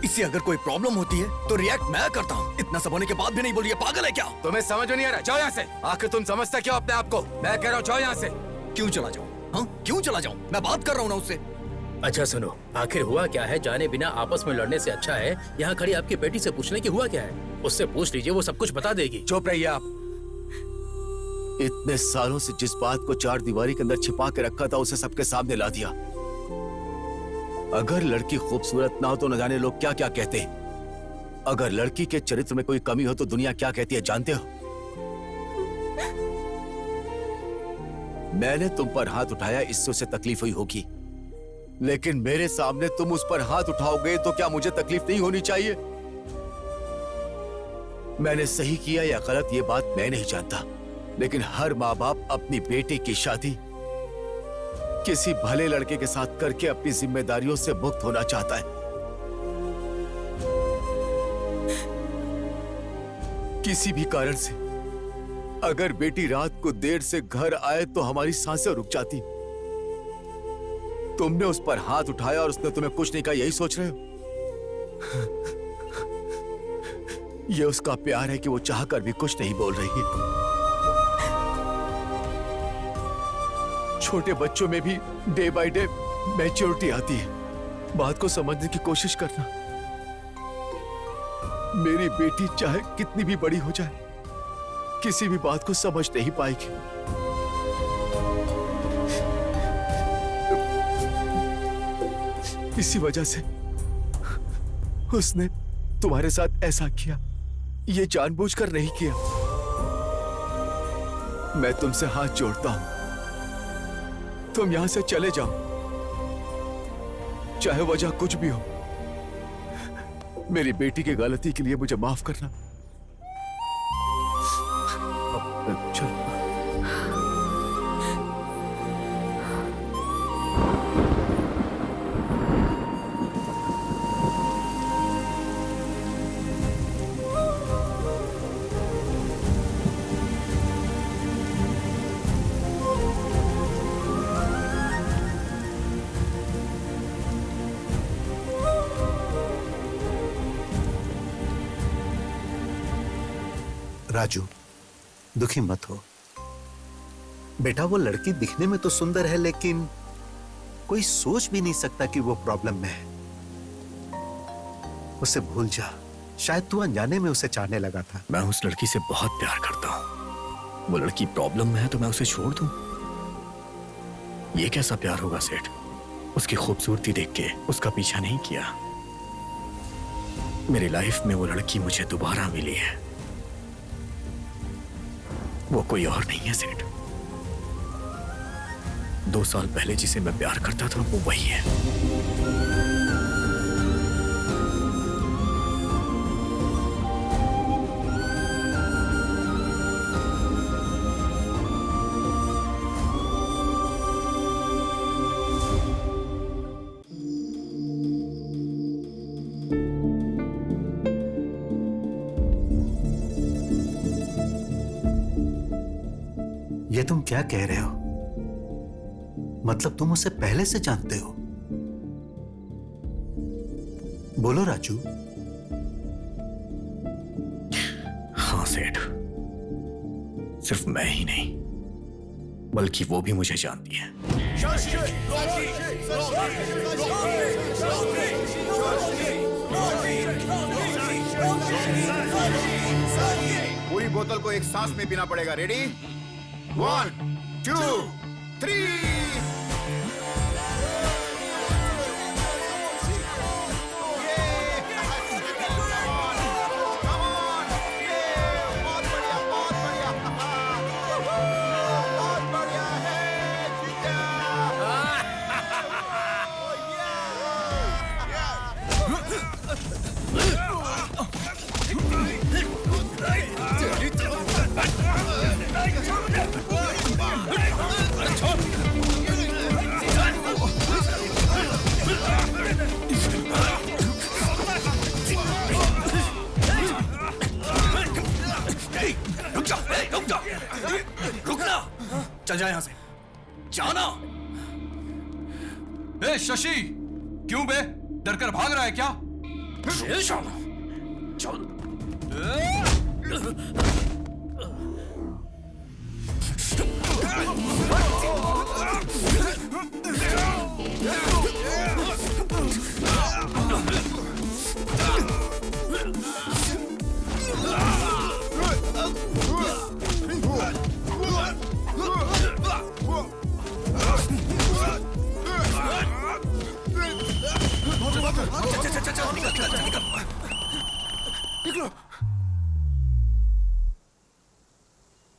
इससे अगर कोई प्रॉब्लम होती है तो रिएक्ट मैं करता हूँ। इतना सब होने के बाद भी नहीं बोल रही है, पागल है क्या?
तुम्हें समझ नहीं आ रहा, जाओ यहाँ से। आखिर तुम समझते क्यों अपने आप को? मैं कह रहा हूँ जाओ यहाँ से।
क्यों चला जाऊँ? हाँ, क्यों चला जाऊँ? मैं बात कर रहा हूँ ना उससे।
अच्छा सुनो, आखिर हुआ क्या है? जाने बिना आपस में लड़ने से अच्छा है यहाँ खड़ी आपकी बेटी से पूछने की हुआ क्या है। उससे पूछ लीजिए, वो सब कुछ बता देगी।
चुप रहिए आप।
इतने सालों से जिस बात को चार दीवारी के अंदर छिपा के रखा था उसे सबके सामने ला दिया। अगर लड़की खूबसूरत ना हो तो न जाने लोग क्या क्या कहते हैं। अगर लड़की के चरित्र में कोई कमी हो तो दुनिया क्या कहती है जानते हो? मैंने तुम पर हाथ उठाया, इससे उसे तकलीफ हुई होगी, लेकिन मेरे सामने तुम उस पर हाथ उठाओगे तो क्या मुझे तकलीफ नहीं होनी चाहिए? मैंने सही किया या गलत ये बात मैं नहीं जानता, लेकिन हर माँ बाप अपनी बेटी की शादी किसी भले लड़के के साथ करके अपनी जिम्मेदारियों से मुक्त होना चाहता है। किसी भी कारण से अगर बेटी रात को देर से घर आए तो हमारी सांसें रुक जाती। तुमने उस पर हाथ उठाया और उसने तुम्हें कुछ नहीं कहा, यही सोच रहे हो? यह उसका प्यार है कि वो चाहकर भी कुछ नहीं बोल रही है। छोटे बच्चों में भी डे बाय डे मैच्योरिटी आती है। बात को समझने की कोशिश करना। मेरी बेटी चाहे कितनी भी बड़ी हो जाए, किसी भी बात को समझ नहीं पाएगी। इसी वजह से उसने तुम्हारे साथ ऐसा किया। ये जानबूझकर नहीं किया। मैं तुमसे हाथ जोड़ता हूं, तुम यहां से चले जाओ, चाहे वजह कुछ भी हो। मेरी बेटी की गलती के लिए मुझे माफ करना। चलो।
राजू, दुखी मत हो बेटा। वो लड़की दिखने में तो सुंदर है, लेकिन कोई सोच भी नहीं सकता कि वो प्रॉब्लम में है। उसे भूल जा, शायद तू अनजाने में उसे चाहने लगा था।
मैं उस लड़की से बहुत प्यार करता हूं। वो लड़की प्रॉब्लम में है तो मैं उसे छोड़ दूं? ये कैसा प्यार होगा सेठ? उसकी खूबसूरती देख के उसका पीछा नहीं किया। मेरी लाइफ में वो लड़की मुझे दोबारा मिली है। वो कोई और नहीं है सेठ। 2 साल पहले जिसे मैं प्यार करता था वो वही है।
ये तुम क्या कह रहे हो? मतलब तुम उसे पहले से जानते हो? बोलो राजू।
हाँ सेठ, सिर्फ मैं ही नहीं बल्कि वो भी मुझे जानती है।
पूरी बोतल को एक सांस में पीना पड़ेगा। रेडी? 1, 2, 3।
चल जा यहां से, जाना।
ए शशि, क्यों बे? डर कर भाग रहा है क्या?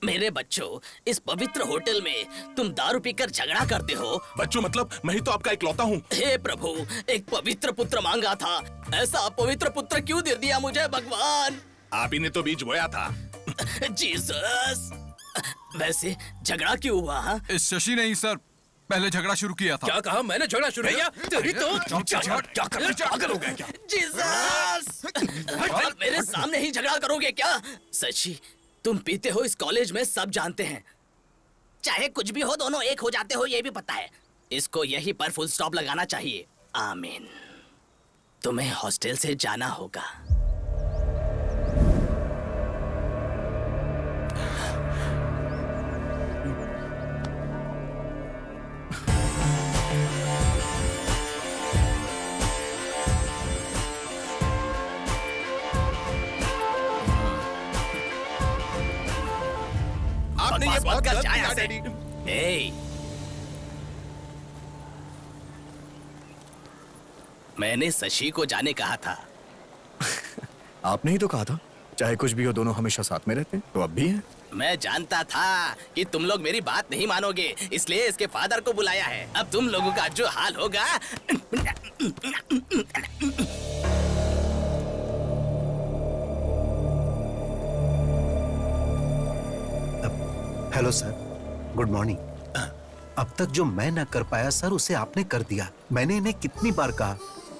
मेरे बच्चों, इस पवित्र होटल में तुम दारू पीकर झगड़ा करते हो।
बच्चों मतलब मैं ही तो आपका इकलौता हूँ।
हे प्रभु, एक पवित्र पुत्र मांगा था, ऐसा अपवित्र पुत्र क्यों दे दिया मुझे भगवान?
आप ही ने तो बीज बोया था।
जीसस, वैसे झगड़ा क्यों हुआ? हाँ?
इस शशि ने ही सर पहले झगड़ा शुरू किया था।
क्या कहा? मैंने झगड़ा शुरू किया? तेरी तो क्या करोगे क्या? जीसस, मेरे सामने ही झगड़ा करोगे क्या? सची, तुम पीते हो इस कॉलेज में सब जानते हैं। चाहे कुछ भी हो, दोनों एक हो जाते हो, ये भी पता है। इसको यहीं पर फुल स्टॉप लगाना चाहिए। आमीन। तुम्हें हॉस्टल से जाना होगा।
आपने ये बहुत गलत किया
डैडी। ए, मैंने शशि को जाने कहा था।
आपने ही तो कहा था चाहे कुछ भी हो दोनों हमेशा साथ में रहते हैं, तो अब भी हैं।
मैं जानता था कि तुम लोग मेरी बात नहीं मानोगे, इसलिए इसके फादर को बुलाया है। अब तुम लोगों का जो हाल होगा।
Hello sir, good morning. अब तक जो मैं ना कर पाया सर, उसे आपने कर दिया। मैंने इन्हें कितनी बार कहा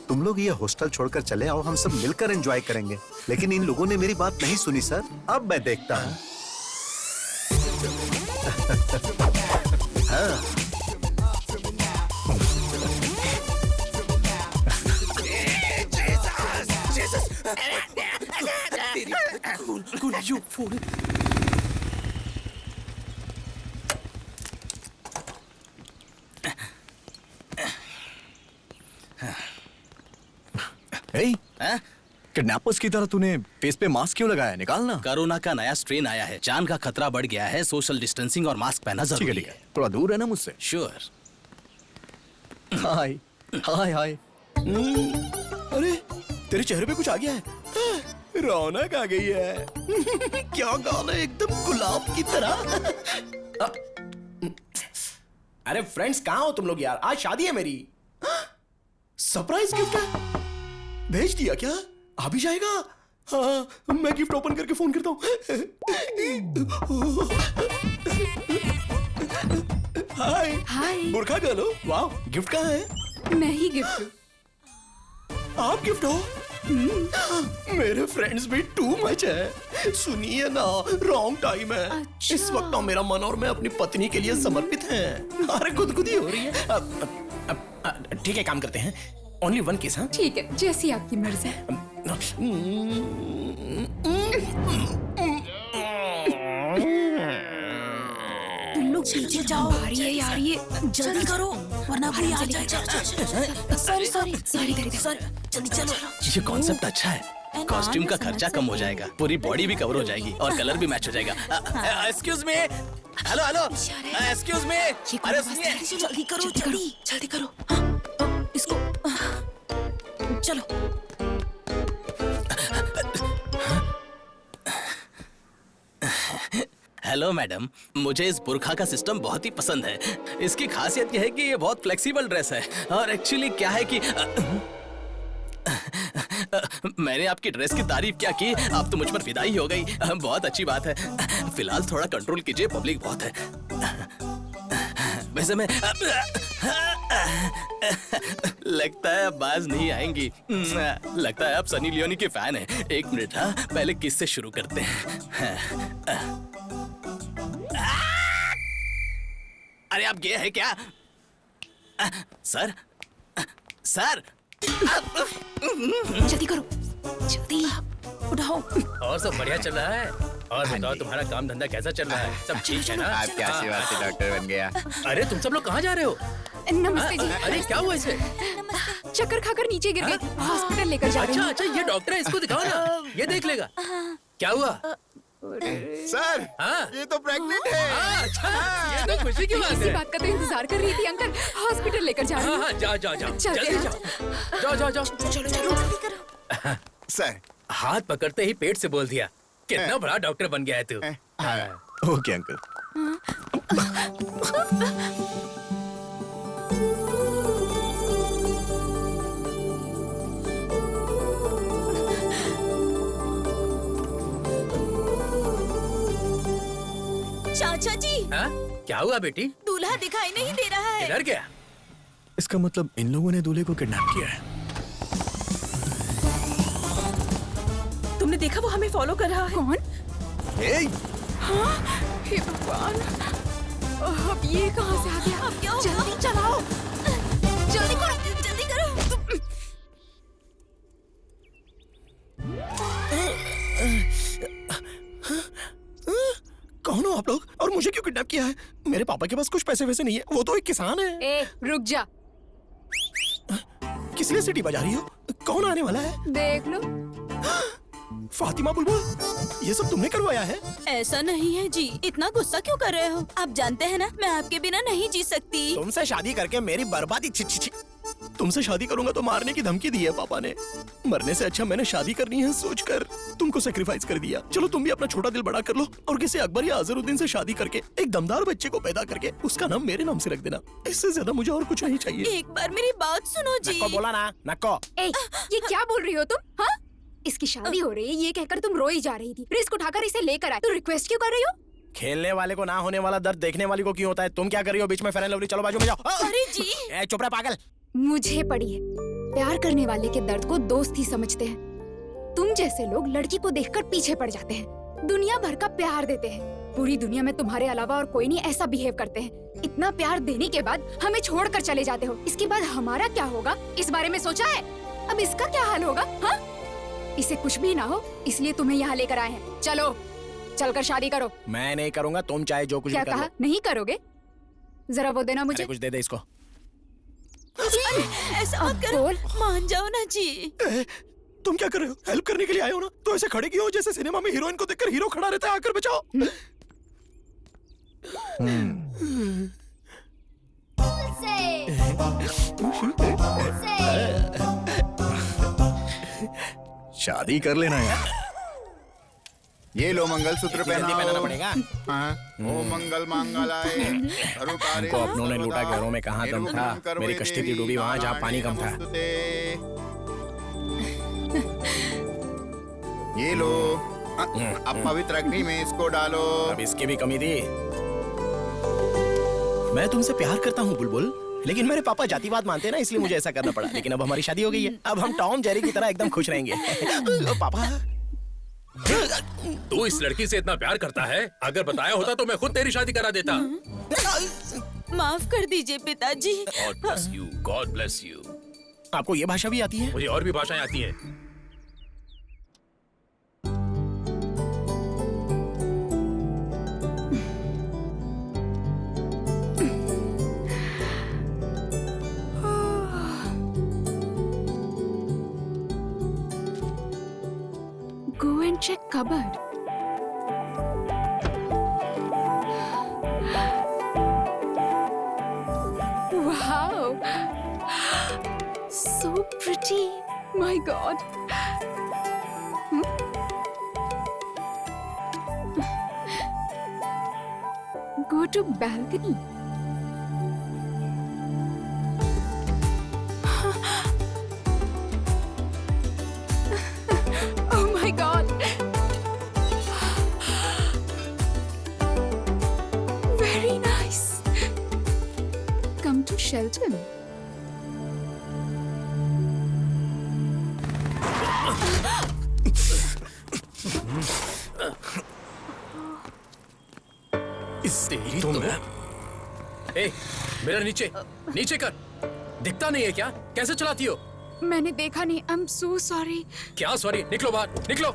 तुम लोग ये हॉस्टल छोड़कर चले आओ, हम सब मिलकर एंजॉय करेंगे, लेकिन इन लोगों ने मेरी बात नहीं सुनी सर। अब मैं देखता हूँ। हाँ।
किडनैपर्स की तरह तूने फेस पे मास्क क्यों लगाया? निकालना।
कोरोना का नया स्ट्रेन आया है, जान का खतरा बढ़ गया है, सोशल डिस्टेंसिंग और मास्क पहनना जरूरी है।
थोड़ा दूर है ना मुझसे।
श्योर।
हाय हाय हाय। अरे तेरे चेहरे पे कुछ आ गया है। रौनक आ गई है। क्या गाल है, एकदम गुलाब की तरह।
अरे फ्रेंड्स, कहाँ हो तुम लोग यार? आज शादी है मेरी।
सरप्राइज गिफ्ट है, भेज दिया क्या? आ भी जाएगा? हाँ, मैं गिफ्ट ओपन करके फोन करता हूँ। हाय
हाय।
बुरखा गर्ल हो? वाह, गिफ्ट कहाँ है?
मैं ही गिफ्ट हूँ।
आप गिफ्ट हो? मेरे फ्रेंड्स भी टू मच है। सुनिए ना, रॉन्ग टाइम है।
अच्छा।
इस वक्त ना मेरा मन और मैं अपनी पत्नी के लिए समर्पित हैं। अरे गुदगुदी हो रही है।
ठीक है, काम करते हैं। Only one case. हाँ
ठीक है, जैसी आपकी मर्जी। तुम लोग पीछे जाओ। भारी है यार ये, जल्दी करो वरना कोई आ जाएगा। सॉरी सॉरी सॉरी सॉरी, जल्दी चलो।
ये कॉन्सेप्ट अच्छा है। कॉस्ट्यूम का खर्चा कम हो जाएगा, पूरी बॉडी भी कवर हो जाएगी और कलर भी मैच हो जाएगा। Excuse me, hello hello, excuse me. अरे सुनिए,
जल्दी करो, जल्दी जल्दी करो। हाँ, इसको चलो।
हेलो मैडम, मुझे इस बुरखा का सिस्टम बहुत ही पसंद है। इसकी खासियत यह है कि ये बहुत फ्लेक्सिबल ड्रेस है और एक्चुअली क्या है कि मैंने आपकी ड्रेस की तारीफ क्या की, आप तो मुझ पर फिदा ही हो गई। बहुत अच्छी बात है। फिलहाल थोड़ा कंट्रोल कीजिए, पब्लिक बहुत है। वैसे मैं लगता है अब बाज नहीं आएंगी। लगता है आप सनी लियोनी के फैन हैं। एक मिनट, हाँ पहले किस से शुरू करते हैं। अरे आप गे हैं क्या? सर सर
जल्दी करो, जल्दी उठाओ।
और सब बढ़िया चल रहा है? और बताओ तुम्हारा काम धंधा कैसा चल रहा है? सब ठीक है ना?
आपके आशीर्वाद से डॉक्टर बन गया।
अरे तुम सब लोग कहाँ जा रहे हो?
नमस्ते जी।
अरे क्या हुआ इसे?
चक्कर खाकर नीचे गिर गई, हॉस्पिटल लेकर जा रही
अच्छा
हूँ।
अच्छा, ये डॉक्टर है, इसको दिखाओ ना, ये देख लेगा। क्या हुआ?
सर,
हाँ
ये तो प्रेग्नेंट है।
अच्छा, ये तो खुशी की बात
इसी
है।
बात का तो इंतजार कर रही थी अंकल। हॉस्पिटल लेकर जा रही
हाँ
हूँ।
हाँ, जाओ जाओ जाओ,
चलते
जल्दी
हैं।
जाओ, जाओ जाओ जाओ।
चलो चलो।
सर,
हाथ पकड़ते ही पेट से बोल दिया। कितना बड़ा डॉक्टर बन गया है तू।
Okay uncle.
चाचा जी,
हाँ? क्या हुआ बेटी?
दूल्हा दिखाई नहीं दे रहा है।
किधर गया?
इसका मतलब इन लोगों ने दूल्हे को किडनैप किया है।
तुमने देखा वो हमें फॉलो कर रहा है? कौन? हाँ? हे भगवान, अब ये कहाँ से आ गया? अब क्या होगा? जल्दी चलाओ, जल्दी करो, जल्दी करो।
कौन हो आप लोग और मुझे क्यों किडनैप किया है? मेरे पापा के पास कुछ पैसे वैसे नहीं है, वो तो एक किसान है।
ए, रुक जा।
किस लिए सीटी बजा रही हो? कौन आने वाला है?
देख लो।
फातिमा बुलबुल, ये सब तुमने करवाया है?
ऐसा नहीं है जी, इतना गुस्सा क्यों कर रहे हो? आप जानते हैं ना, मैं आपके बिना नहीं जी सकती।
तुमसे शादी करके मेरी बर्बादी तुमसे शादी करूंगा तो मारने की धमकी दी है पापा ने। मरने से अच्छा मैंने शादी करनी है सोचकर तुमको सेक्रीफाइस कर दिया। चलो तुम भी अपना छोटा दिल बड़ा कर लो और किसी अकबर या अजहरुद्दीन से शादी करके एक दमदार बच्चे को पैदा करके उसका नाम मेरे नाम से रख देना। इससे ज्यादा मुझे और कुछ नहीं चाहिए।
एक बार मेरी बात सुनो जी।
नक्को बोला ना, नक्को।
ए, ये क्या बोल रही हो तुम? हाँ? इसकी शादी हो रही है ये कहकर तुम रोई जा रही थी। रिस्क उठाकर इसे लेकर आए, तो रिक्वेस्ट क्यों कर रही हो?
खेलने वाले को ना होने वाला दर्द देखने वाली को क्यों होता है? तुम क्या कर रही हो बीच में? फेयर एंड लवली, चलो बाजू में जाओ।
अरे जी,
चुप रहे पागल।
मुझे पड़ी है, प्यार करने वाले के दर्द को दोस्त ही समझते हैं। तुम जैसे लोग लड़की को देखकर पीछे पड़ जाते हैं, दुनिया भर का प्यार देते हैं। पूरी दुनिया में तुम्हारे अलावा और कोई नहीं ऐसा बिहेव करते हैं। इतना प्यार देने के बाद हमें छोड़कर चले जाते हो। इसके बाद हमारा क्या होगा, इस बारे में सोचा है? अब इसका क्या हाल होगा? हाँ? इसे कुछ भी ना हो इसलिए तुम्हें यहाँ लेकर आए हैं। चलो चलकर शादी करो।
मैं नहीं करूंगा, तुम चाहे जो कुछ
क्या
भी कर
कहा? नहीं करोगे? जरा वो देना
लो।
मुझे।
अरे कुछ दे दे इसको।
ऐसा मत करो, मान जाओ ना जी।
तुम क्या कर रहे हो? हेल्प करने के लिए आए हो ना, तो ऐसे खड़े क्यों हो जैसे सिनेमा में हीरोइन को देखकर हीरो खड़ा रहता है, आकर बचाओ। शादी कर लेना यार।
ये लो मंगलसूत्र
पहनाना
पहनाओ।
पड़ेगा।
हाँ। ओ मंगल मांगलाय
हमको अपनों ने लूटा, घरों में कहाँ दम था। मेरी कश्ती थी डूबी वहाँ जहाँ पानी कम था।
ये लो, अब पवित्र अग्नि में इसको डालो।
अब इसकी भी कमी थी। मैं तुमसे प्यार करता हूँ बुलबुल, लेकिन मेरे पापा जातिवाद मानते हैं ना, इसलिए मुझे ऐसा करना पड़ा। लेकिन अब हमारी शादी हो गई है, अब हम टॉम जेरी की तरह एकदम खुश रहेंगे। पापा,
तू इस लड़की से इतना प्यार करता है, अगर बताया होता तो मैं खुद तेरी शादी करा देता।
माफ कर दीजिए पिताजी।
God bless you, God bless you.
आपको ये भाषा भी आती है?
मुझे और भी भाषाएं आती हैं।
Go and check cupboard. Wow, so pretty. My God. Go to balcony. Oh my God. Very nice. Come to Shelton.
तेरी तुम ए, मेरा नीचे नीचे कर। दिखता नहीं है क्या? कैसे चलाती हो?
मैंने देखा नहीं। I am so sorry.
क्या सॉरी? निकलो बाहर, निकलो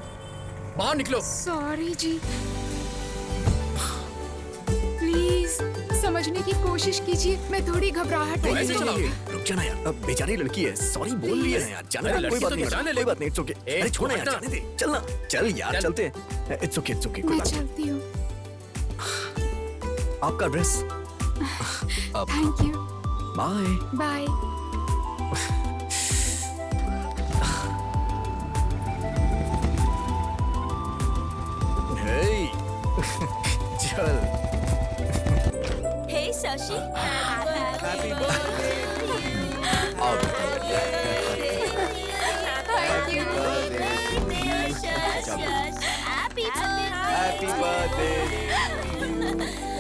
बाहर, निकलो।
Sorry ji. प्लीज समझने की कोशिश कीजिए, मैं थोड़ी घबराहट है।
ऐसे चलाओगे?
रुक जाना यार, अब बेचारी लड़की है, सॉरी बोल लिया है यार, जाने दे, कोई बात नहीं, कोई बात नहीं, इट्स ओके। अरे छोड़ यार, जाने दे, चलना, चल यार, चलते हैं। इट्स ओके, कोई
मैं
बात नहीं।
चलती हूँ।
आपका dress.
Thank you.
Bye
bye.
चल।
Hey Shashi, happy
thank you.
Happy birthday,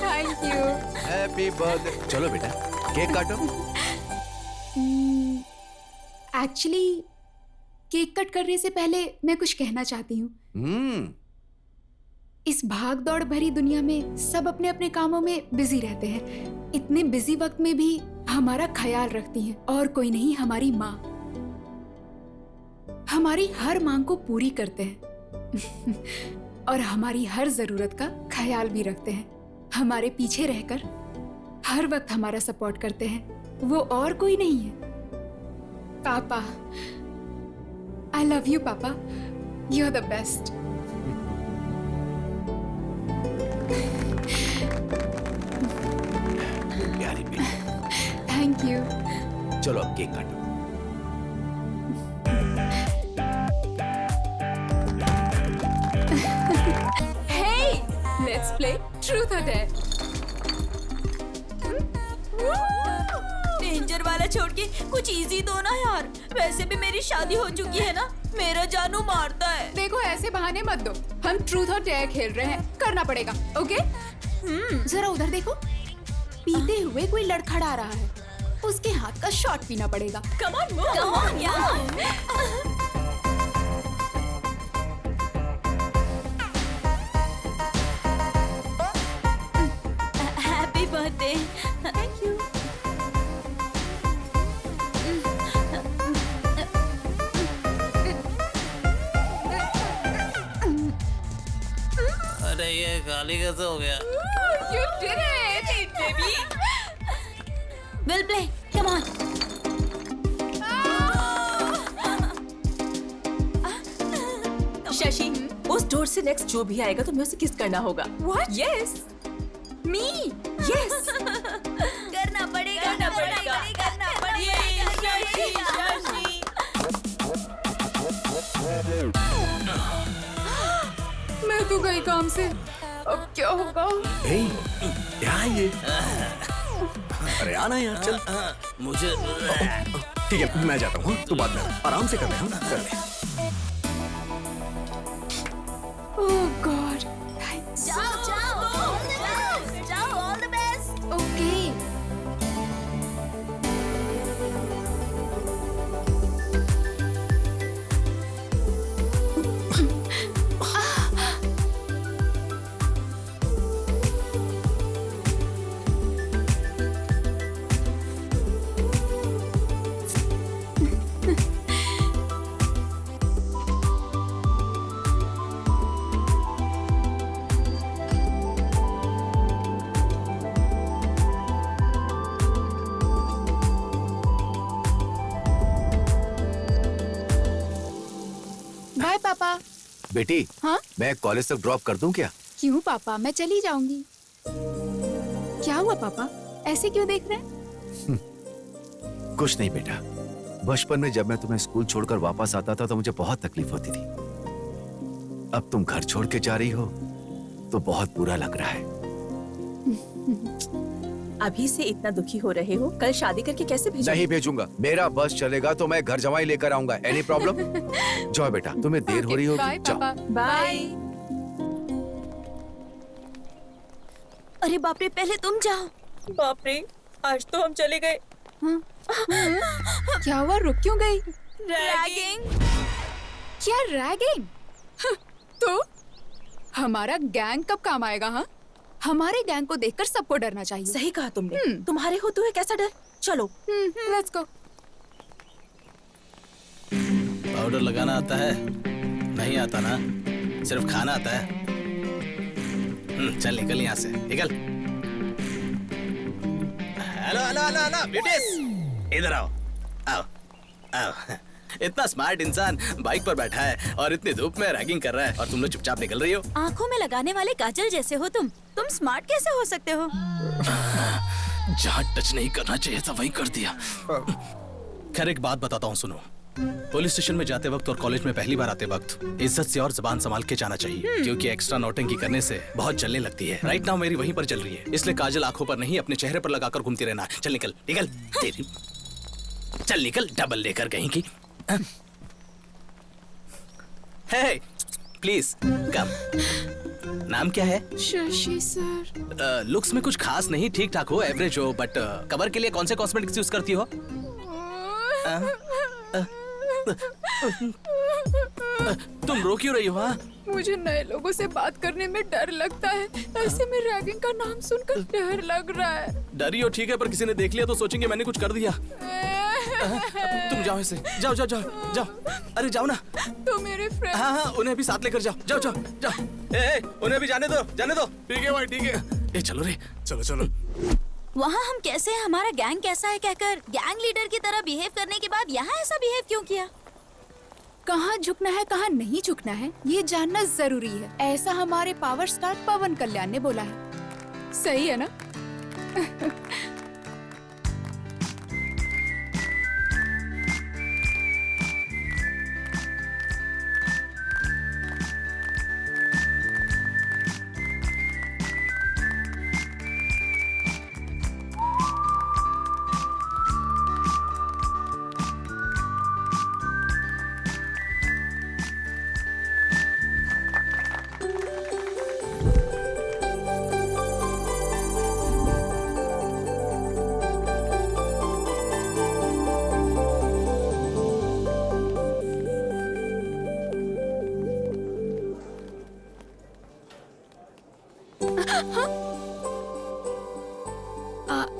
thank you.
Happy birthday. चलो बेटा, केक काटो।
एक्चुअली केक कट करने से पहले मैं कुछ कहना चाहती हूँ। इस भाग दौड़ भरी दुनिया में सब अपने अपने कामों में बिजी रहते हैं। इतने बिजी वक्त में भी हमारा ख्याल रखती हैं, और कोई नहीं, हमारी माँ। हमारी हर मांग को पूरी करते हैं और हमारी हर जरूरत का ख्याल भी रखते हैं। हमारे पीछे रहकर हर वक्त हमारा सपोर्ट करते हैं। वो और कोई नहीं है, पापा। आई लव यू पापा, यू आर द बेस्ट।
प्यारी बेटी।
Thank you.
चलो अब केक काटो।
Hey, let's play Truth or Dare.
Danger वाला छोड़ के कुछ इजी दो ना यार। वैसे भी मेरी शादी हो चुकी है ना, मेरा जानू मारता है।
देखो ऐसे बहाने मत दो, हम ट्रूथ और डेयर खेल रहे हैं, करना पड़ेगा। ओके? जरा उधर देखो, पीते हुए कोई लड़खड़ा रहा है, उसके हाथ का शॉट पीना पड़ेगा।
Come on move, come on यार। Happy birthday. Thank you.
अरे ये गाली कैसे हो गया?
You did it, baby.
We'll play. Come on.
Shashi, उस डोर से नेक्स्ट जो भी आएगा तुम्हें उसे किस करना होगा।
What?
Yes,
Me?
यस।
करना पड़ेगा, करना पड़ेगा, करना पड़ेगा।
मैं तो गई काम से, अब क्या होगा?
ए, क्या है ये? अरे आना यार, चल।
मुझे
ठीक है, मैं जाता हूँ, तू बाद में आराम से कर ले, हाँ? कर ले।
Oh God, thanks.
जाओ, जाओ, जाओ, जाओ, all the best.
Okay. Bye पापा।
बेटी,
हाँ?
मैं कॉलेज तक ड्रॉप कर दूं क्या?
क्यों पापा, मैं चली जाऊंगी। क्या हुआ पापा, ऐसे क्यों देख रहे हैं?
कुछ नहीं बेटा, बचपन में जब मैं तुम्हें स्कूल छोड़कर वापस आता था तो मुझे बहुत तकलीफ होती थी। अब तुम घर छोड़ के जा रही हो तो बहुत बुरा लग रहा है।
अभी से इतना दुखी हो रहे हो, कल शादी करके कैसे भेजोगे?
नहीं भेजूंगा, मेरा बस चलेगा तो मैं घर जमाई लेकर आऊंगा। Any problem? जाओ बेटा, तुम्हें देर हो रही होगी,
बाय
जाओ।
पापा। बाय।
अरे बाप रे, पहले तुम जाओ।
बाप रे, आज तो हम चले गए।
क्या हुआ, रुक क्यों गई?
रैगिंग।
क्या रैगिंग? तो हमारा गैंग कब काम आएगा? हाँ, हमारे गैंग को देखकर सबको डरना चाहिए।
सही कहा तुमने। तुम्हारे होते हुए कैसा डर? चलो।
Let's go.
पाउडर लगाना आता है? नहीं आता ना, सिर्फ खाना आता है। चल निकल यहाँ से, निकल। Hello hello hello hello beauties, इधर आओ आओ आओ। इतना स्मार्ट इंसान बाइक पर बैठा है और इतनी धूप में रैगिंग कर रहा है और तुम लोग चुपचाप निकल रही हो।
आंखों में लगाने वाले काजल जैसे हो तुम स्मार्ट कैसे हो सकते हो?
जहाँ टच नहीं करना चाहिए था वही कर दिया। खैर एक बात बताता हूँ, सुनो। पुलिस स्टेशन में जाते वक्त और कॉलेज में पहली बार आते वक्त इज्जत से और जुबान संभाल के जाना चाहिए, क्योंकि एक्स्ट्रा नौटंकी करने से बहुत जलने लगती है। राइट नाउ मेरी वहीं पर चल रही है, इसलिए काजल आंखों पर नहीं अपने चेहरे पर लगाकर घूमती रहना। चल निकल निकल, तेरी चल निकल, डबल लेकर कहीं की। हे प्लीज कम। नाम क्या है?
शशि सर।
लुक्स में कुछ खास नहीं, ठीक ठाक हो, एवरेज हो, बट कवर के लिए कौन से कॉस्मेटिक्स यूज करती हो? तुम रो क्यों रही हो? हाँ,
मुझे नए लोगों से बात करने में डर लगता है, ऐसे में रैगिंग का नाम सुनकर डर लग रहा है।
डरी हो ठीक है, पर किसी ने देख लिया तो सोचेंगे मैंने कुछ कर दिया। तुम जाओ ऐसे, जाओ जाओ जाओ जाओ, अरे जाओ ना।
तो मेरे फ्रेंड।
हाँ हाँ, उन्हें भी साथ लेकर जाओ, जाओ जाओ जाओ। ए, उन्हें भी जाने दो, जाने दो। ठीक है भाई, ठीक है। ए चलो रे, चलो चलो।
वहाँ हम कैसे हैं, हमारा गैंग कैसा है कहकर गैंग लीडर की तरह बिहेव करने के बाद यहाँ ऐसा बिहेव क्यों किया?
कहाँ झुकना है कहाँ नहीं झुकना है ये जानना जरूरी है, ऐसा हमारे पावर स्टार पवन कल्याण ने बोला है। सही है ना?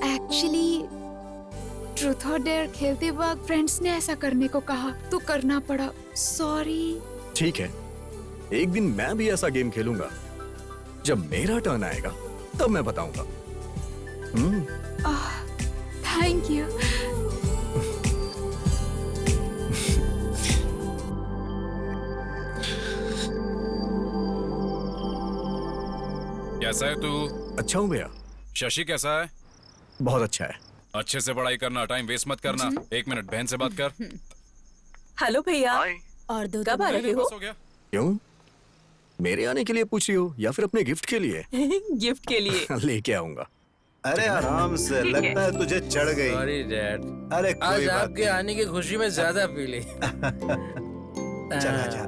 एक्चुअली ट्रूथ और डेयर खेलते वक्त फ्रेंड्स ने ऐसा करने को कहा तो करना पड़ा, सॉरी।
ठीक है, एक दिन मैं भी ऐसा गेम खेलूंगा, जब मेरा टर्न आएगा तब मैं बताऊंगा।
Thank you.
कैसा है तू?
अच्छा हूँ भैया।
शशि कैसा है?
बहुत अच्छा है।
अच्छे से पढ़ाई करना, टाइम वेस्ट मत करना। 1 मिनट बहन से बात कर।
हेलो भैया, और दो कब आ रहे हो?
क्यों, मेरे आने के लिए पूछ रही हो या फिर अपने गिफ्ट के लिए?
गिफ्ट के लिए
लेके आऊंगा।
अरे आराम से, लगता है तुझे चढ़ गई।
सॉरी डैड,
अरे
आज
कोई बात
आपके आने की खुशी में ज्यादा पी ली।
चला जा,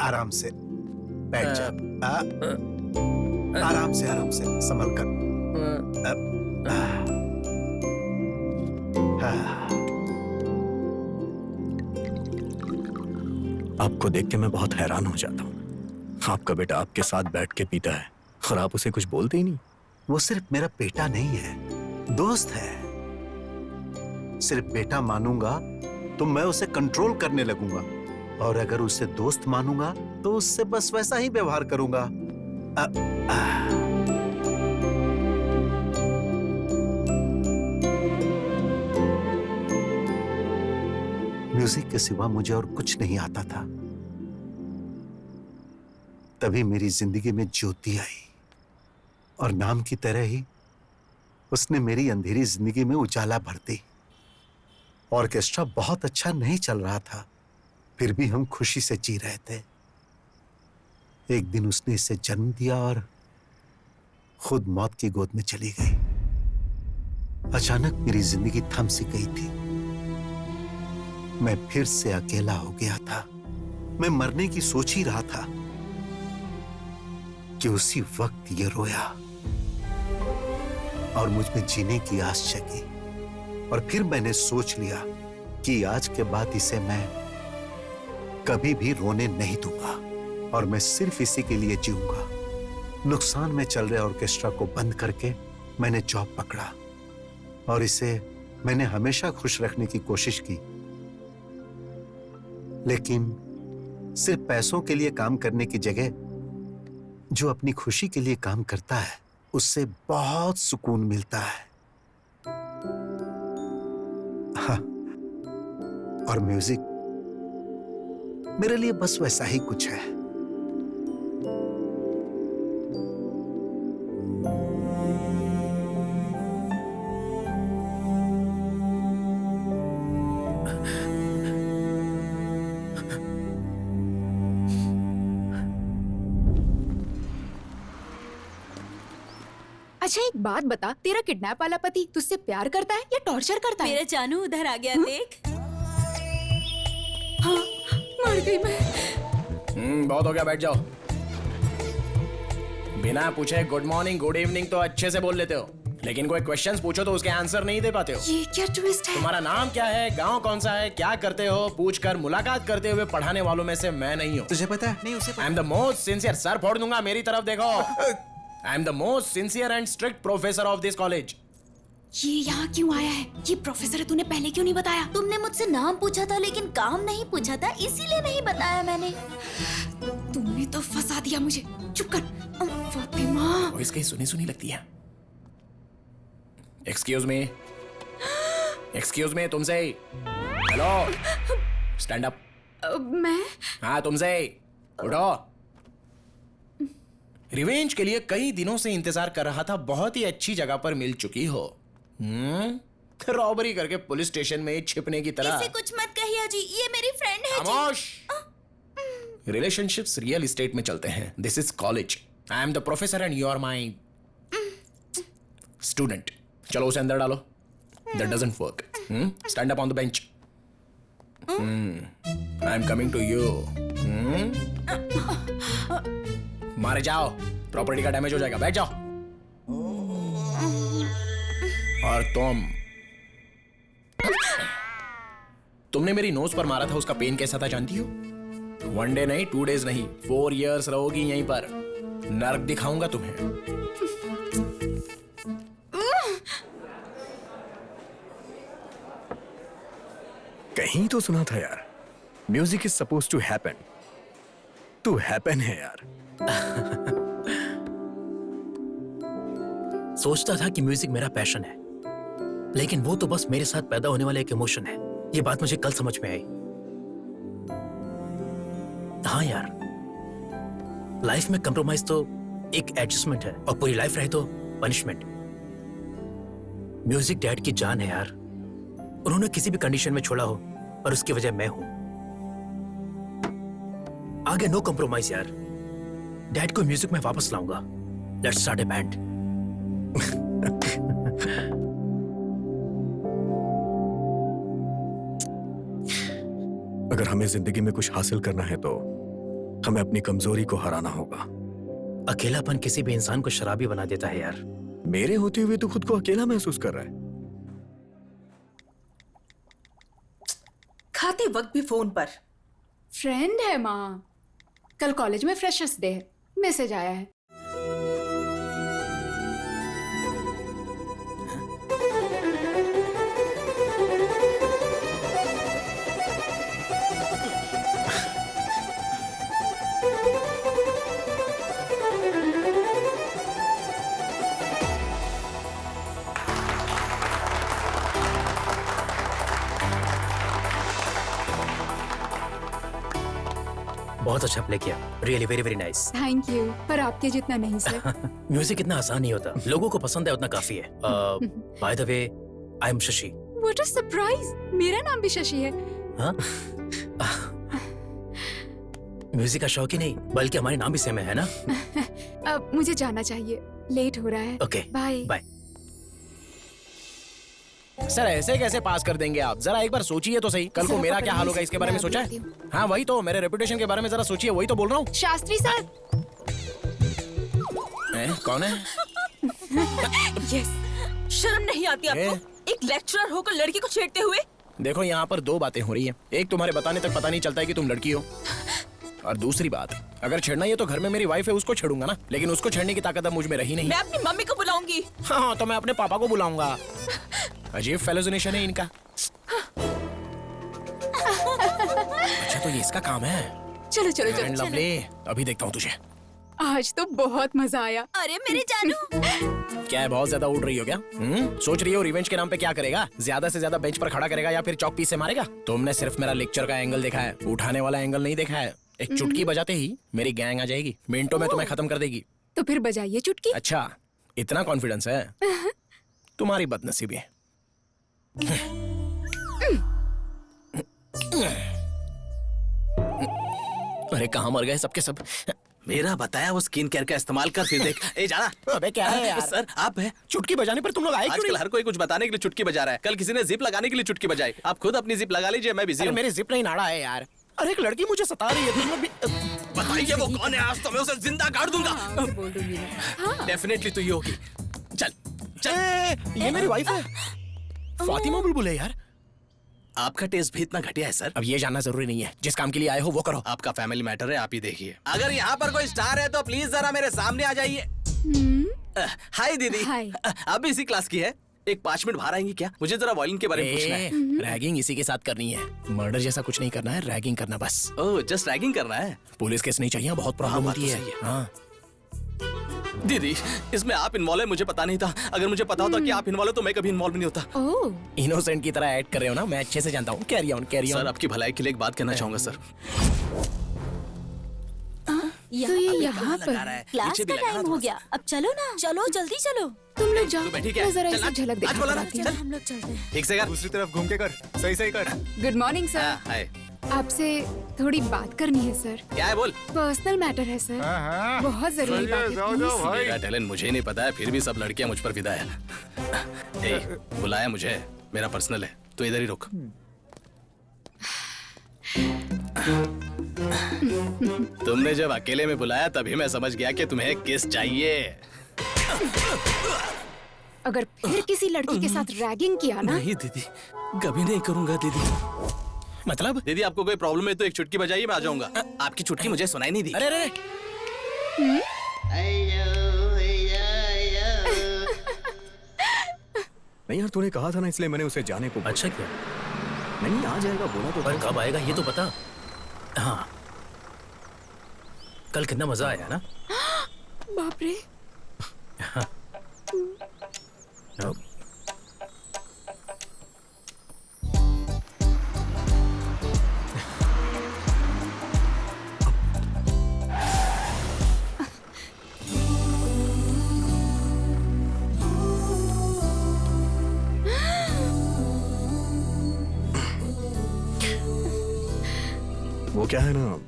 आराम से बैठ जा। आराम से संभल कर।
आपको देख के मैं बहुत हैरान हो जाता हूँ। आपका बेटा आपके साथ बैठ के पीता है और आप उसे कुछ बोलते ही नहीं।
वो सिर्फ मेरा बेटा नहीं है, दोस्त है। सिर्फ बेटा मानूंगा तो मैं उसे कंट्रोल करने लगूंगा, और अगर उसे दोस्त मानूंगा तो उससे बस वैसा ही व्यवहार करूंगा। म्यूजिक के सिवा मुझे और कुछ नहीं आता था। तभी मेरी जिंदगी में ज्योति आई, और नाम की तरह ही उसने मेरी अंधेरी जिंदगी में उजाला भर दी। ऑर्केस्ट्रा बहुत अच्छा नहीं चल रहा था, फिर भी हम खुशी से जी रहे थे। एक दिन उसने इसे जन्म दिया और खुद मौत की गोद में चली गई। अचानक मेरी जिंदगी थम सी गई थी। मैं फिर से अकेला हो गया था। मैं मरने की सोच ही रहा था कि उसी वक्त ये रोया और मुझ में जीने की आस जगी। और फिर मैंने सोच लिया कि आज के बाद इसे मैं कभी भी रोने नहीं दूंगा, और मैं सिर्फ इसी के लिए जीऊंगा। नुकसान में चल रहे ऑर्केस्ट्रा को बंद करके मैंने जॉब पकड़ा, और इसे मैंने हमेशा खुश रखने की कोशिश की। लेकिन सिर्फ पैसों के लिए काम करने की जगह जो अपनी खुशी के लिए काम करता है उससे बहुत सुकून मिलता है। हाँ, और म्यूजिक मेरे लिए बस वैसा ही कुछ है।
अच्छा एक बात बता, तेरा किडनैप वाला पति तुझसे प्यार करता है या टॉर्चर करता है?
मेरा जानू उधर आ गया, देख।
हाँ, मर गई मैं।
बहुत हो गया, बैठ जाओ। बिना पूछे गुड मॉर्निंग गुड इवनिंग तो अच्छे से बोल लेते हो, लेकिन कोई क्वेश्चंस पूछो तो उसके आंसर नहीं दे पाते हो।
ये क्या ट्विस्ट है?
तुम्हारा नाम क्या है, गांव कौन सा है, क्या करते हो, पूछकर मुलाकात करते हुए पढ़ाने वालों में से मैं नहीं हूँ।
तुझे पता है? नहीं, उसे
आई am the most sincere, sir फोड़ दूंगा, मेरी तरफ देखो। आई am the most sincere and strict professor of this college.
ये यहाँ क्यों आया है? ये प्रोफेसर है, तूने पहले क्यों नहीं बताया?
तुमने मुझसे नाम पूछा था लेकिन काम नहीं पूछा था, इसीलिए नहीं बताया मैंने।
तुमने तो फंसा दिया मुझे। चुप कर फातिमा।
वॉइस कहीं सुनी सुनी लगती है। एक्सक्यूज मी, एक्सक्यूज मी, तुमसे। Hello, stand up.
मैं?
हाँ तुमसे, उठो। रिवेंज के लिए कई दिनों से इंतजार कर रहा था, बहुत ही अच्छी जगह पर मिल चुकी हो। रॉबरी करके पुलिस स्टेशन में छिपने की तरह।
इसे कुछ मत कहिए जी, ये मेरी फ्रेंड है।
खामोश। रिलेशनशिप्स रियल एस्टेट में चलते हैं। This is college. I am the professor and you are my student. चलो उसे अंदर डालो। That doesn't work. Stand up on the bench. I am coming to you. मारे जाओ, प्रॉपर्टी का डैमेज हो जाएगा। बैठ जाओ। और तुमने मेरी नोज पर मारा था, उसका पेन कैसा था जानती हो? 1 डे नहीं, 2 डेज नहीं, 4 years रहोगी यहीं पर। नर्क दिखाऊंगा तुम्हें।
कहीं तो सुना था यार, music is suppose to happen. To happen है यार।
सोचता था कि म्यूजिक मेरा पैशन है, लेकिन वो तो बस मेरे साथ पैदा होने वाला एक इमोशन है। ये बात मुझे कल समझ में आई। हाँ यार, लाइफ में कंप्रोमाइज तो एक एडजस्टमेंट है, और पूरी लाइफ रहे तो पनिशमेंट। म्यूजिक डैड की जान है यार। उन्होंने किसी भी कंडीशन में छोड़ा हो, और उसकी वजह मैं हूं। आगे नो कंप्रोमाइज यार। डैड को म्यूजिक में वापस लाऊंगा। Let's start a band.
अगर हमें जिंदगी में कुछ हासिल करना है तो हमें अपनी कमजोरी को हराना होगा।
अकेलापन किसी भी इंसान को शराबी बना देता है यार।
मेरे होते हुए तो खुद को अकेला महसूस कर रहा है।
खाते वक्त भी फोन पर।
फ्रेंड है माँ। कल कॉलेज में फ्रेशर्स डे है, मैसेज आया है।
बहुत अच्छा प्ले किया, really very very nice.
Thank you, पर आपके जितना नहीं सर।
म्यूजिक इतना आसान नहीं होता, लोगों को पसंद है उतना काफी है। By the way, I am Shashi.
What a surprise, मेरा नाम भी शशि है।
हाँ? म्यूजिक का शौक ही नहीं, बल्कि हमारे नाम भी सेम है ना?
अब मुझे जाना चाहिए, लेट हो रहा है।
Okay,
bye
bye.
सर ऐसे कैसे पास कर देंगे आप? जरा एक बार सोचिए तो सही। कल को मेरा क्या हाल होगा, इसके बारे में सोचा है? हाँ वही तो, मेरे रेपुटेशन के बारे में जरा सोचिए, वही तो बोल रहा हूँ।
शास्त्री सर।
कौन है?
यस, शर्म नहीं आती आपको? एक लेक्चरर होकर लड़की को छेड़ते हुए।
देखो यहाँ पर 2 बातें हो रही हैं। एक, तुम्हारे बताने तक पता नहीं चलता है कि तुम लड़की हो, और दूसरी बात, अगर छेड़ना है तो घर में मेरी वाइफ है, उसको छेड़ूंगा ना, लेकिन उसको छेड़ने की ताकत अब मुझ में रही नहीं।
मैं अपनी मम्मी को बुलाऊंगी।
हाँ तो मैं अपने पापा को बुलाऊंगा। अजीब फेलोजिनेशन है इनका। अच्छा
तो ये इसका काम है।
चलो चलो चलो, चलो।
लवली, अभी देखता हूँ तुझे।
आज तो बहुत मजा आया।
अरे मेरे जानू।
क्या है, बहुत ज्यादा उड़ रही हो क्या? सोच रही हो रिवेंज के नाम पे क्या करेगा? ज्यादा से ज्यादा बेंच पर खड़ा करेगा या फिर चौक पीस से मारेगा? तुमने सिर्फ मेरा लेक्चर का एंगल देखा है, उठाने वाला एंगल नहीं देखा है। एक चुटकी बजाते ही मेरी गैंग आ जाएगी, मिनटों में तुम्हें खत्म कर देगी।
तो फिर बजाइए चुटकी।
अच्छा, इतना कॉन्फिडेंस है? तुम्हारी बदनसीबी है। अरे कहाँ मर गए सबके सब?
मेरा बताया वो स्किन केयर का इस्तेमाल कर, फिर देख। ए जाना।
अबे क्या है यार?
सर आप है।
चुटकी बजाने पर तुम लोग आए क्यों
आजकल
नहीं?
हर कोई कुछ बताने के लिए चुटकी बजा रहा है। कल किसी ने जिप लगाने के लिए चुटकी बजाई। आप खुद अपनी जिप लगा लीजिए, मैं बिजी
अरे
हूँ।
मेरी जिप नहीं नाड़ा है यार। अरे एक लड़की मुझे सता रही है, तुम लोग भी
बताइए वो कौन है, आज तो मैं उसे जिंदा गाड़ दूंगा।
बोल दूंगी मैं।
डेफिनेटली तो ये होगी। चल चल।
ये मेरी वाइफ है, फातिमा बुलबुल है यार।
आपका टेस्ट भी इतना घटिया है सर?
अब ये जानना जरूरी नहीं है, जिस काम के लिए आए हो वो करो।
आपका फैमिली मैटर है, आप ही देखिए। अगर यहाँ पर कोई स्टार है तो प्लीज जरा मेरे सामने आ जाइए। हाय दीदी।
हाय।
आप भी इसी क्लास की है? एक 5 मिनट बाहर आएंगी क्या? मुझे जरा वॉयलिन के बारे में पूछना है।
रैगिंग इसी के साथ करनी है, मर्डर जैसा कुछ नहीं करना है, रैगिंग करना बस।
ओह, जस्ट रैगिंग करना है।
पुलिस केस नहीं चाहिए, बहुत प्रॉब्लम
बात
होती
तो
है।
सही है।
हाँ।
दीदी, इसमें आप इन्वॉल्व है मुझे पता नहीं था। अगर मुझे पता होता कि आप इन्वॉल्व है तो मैं कभी इन्वॉल्व नहीं होता।
ओह,
इनोसेंट की तरह ऐड कर रहे हो ना, मैं अच्छे से जानता हूँ। Carry on carry on.
Sir आपकी भलाई के लिए एक बात कहना चाहूंगा सर।
तो ये यहाँ पर
क्लास का टाइम हो गया, अब चलो ना। चलो जल्दी चलो।
तुम लोग जाओ,
तू बैठी क्या?
मैं जरा
चल,
इसे
आज-
झलक
आज
देखना
बोला ना,
चाहती हूँ।
चल।
हम लोग चलते हैं।
ठीक से कर।
दूसरी तरफ घूम के कर, सही सही कर।
Good morning sir.
हाय।
आपसे थोड़ी बात करनी है सर।
क्या है बोल?
पर्सनल मैटर है सर, बहुत जरूरी बात है। please।
मेरा टैलेंट मुझे नहीं पता है, फिर भी सब लड़कियां मुझ पर फिदा है। ए, बुलाया मुझे, मेरा पर्सनल है, तो इधर ही रुक। तुमने जब अकेले में बुलाया तभी मैं समझ गया कि तुम्हें किस चाहिए।
अगर फिर किसी लड़की के साथ रैगिंग किया ना,
नहीं दीदी, कभी नहीं करूंगा दीदी।
मतलब?
दीदी आपको कोई प्रॉब्लम है तो एक चुटकी बजाइए, मैं आ जाऊंगा। आपकी चुटकी मुझे सुनाई नहीं दी।
अरे अरे
नहीं यार, तूने कहा था ना, इसलिए मैंने उसे जाने को बोला।
अच्छा क्या?
नहीं, आ जाएगा बोला तो
पर
था।
कब आएगा ये तो बता। हाँ, कल कितना मजा आया ना।
बाप रे।
अब
वो क्या है ना,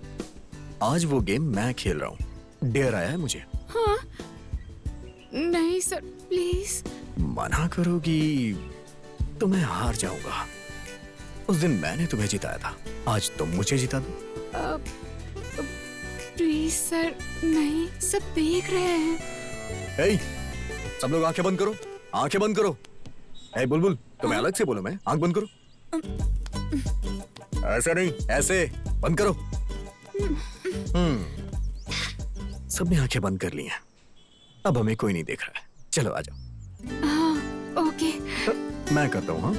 आज वो गेम मैं खेल रहा हूँ। डेयर आया है मुझे।
हाँ, नहीं सर प्लीज।
मना करोगी तो मैं हार जाऊंगा। उस दिन मैंने तुम्हें जिताया था, आज तुम मुझे जिता दो।
प्लीज सर, नहीं, सब देख रहे हैं।
ए, सब लोग आंखें बंद करो, आंखें बंद करो। ए बुलबुल, तुम्हें अलग से बोलो, मैं आंख बंद करो। ऐसे नहीं, ऐसे बंद करो। सबने आंखें बंद कर ली हैं। अब हमें कोई नहीं देख रहा है। चलो आ जाओ।
हाँ, ओके।
मैं करता हूँ। हाँ,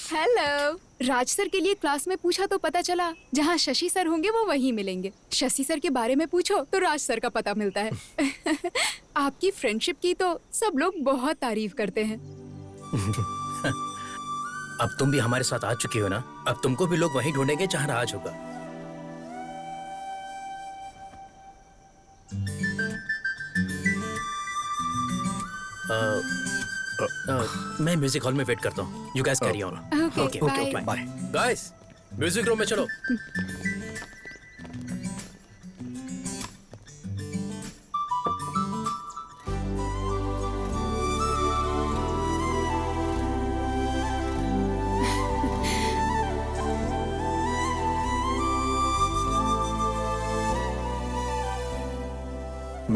हेलो। राज सर के लिए क्लास में पूछा तो पता चला जहाँ शशि सर होंगे वो वहीं मिलेंगे। शशि सर के बारे में पूछो तो राज सर का पता मिलता है। आपकी फ्रेंडशिप की तो सब लोग बहुत तारीफ करते हैं।
अब तुम भी हमारे साथ आ चुकी हो ना, अब तुमको भी लोग वहीं ढूंढेंगे जहाँ राज होगा। मैं म्यूजिक हॉल में वेट करता हूँ। You guys carry on.
Okay, bye.
Bye.
Guys, music room में चलो।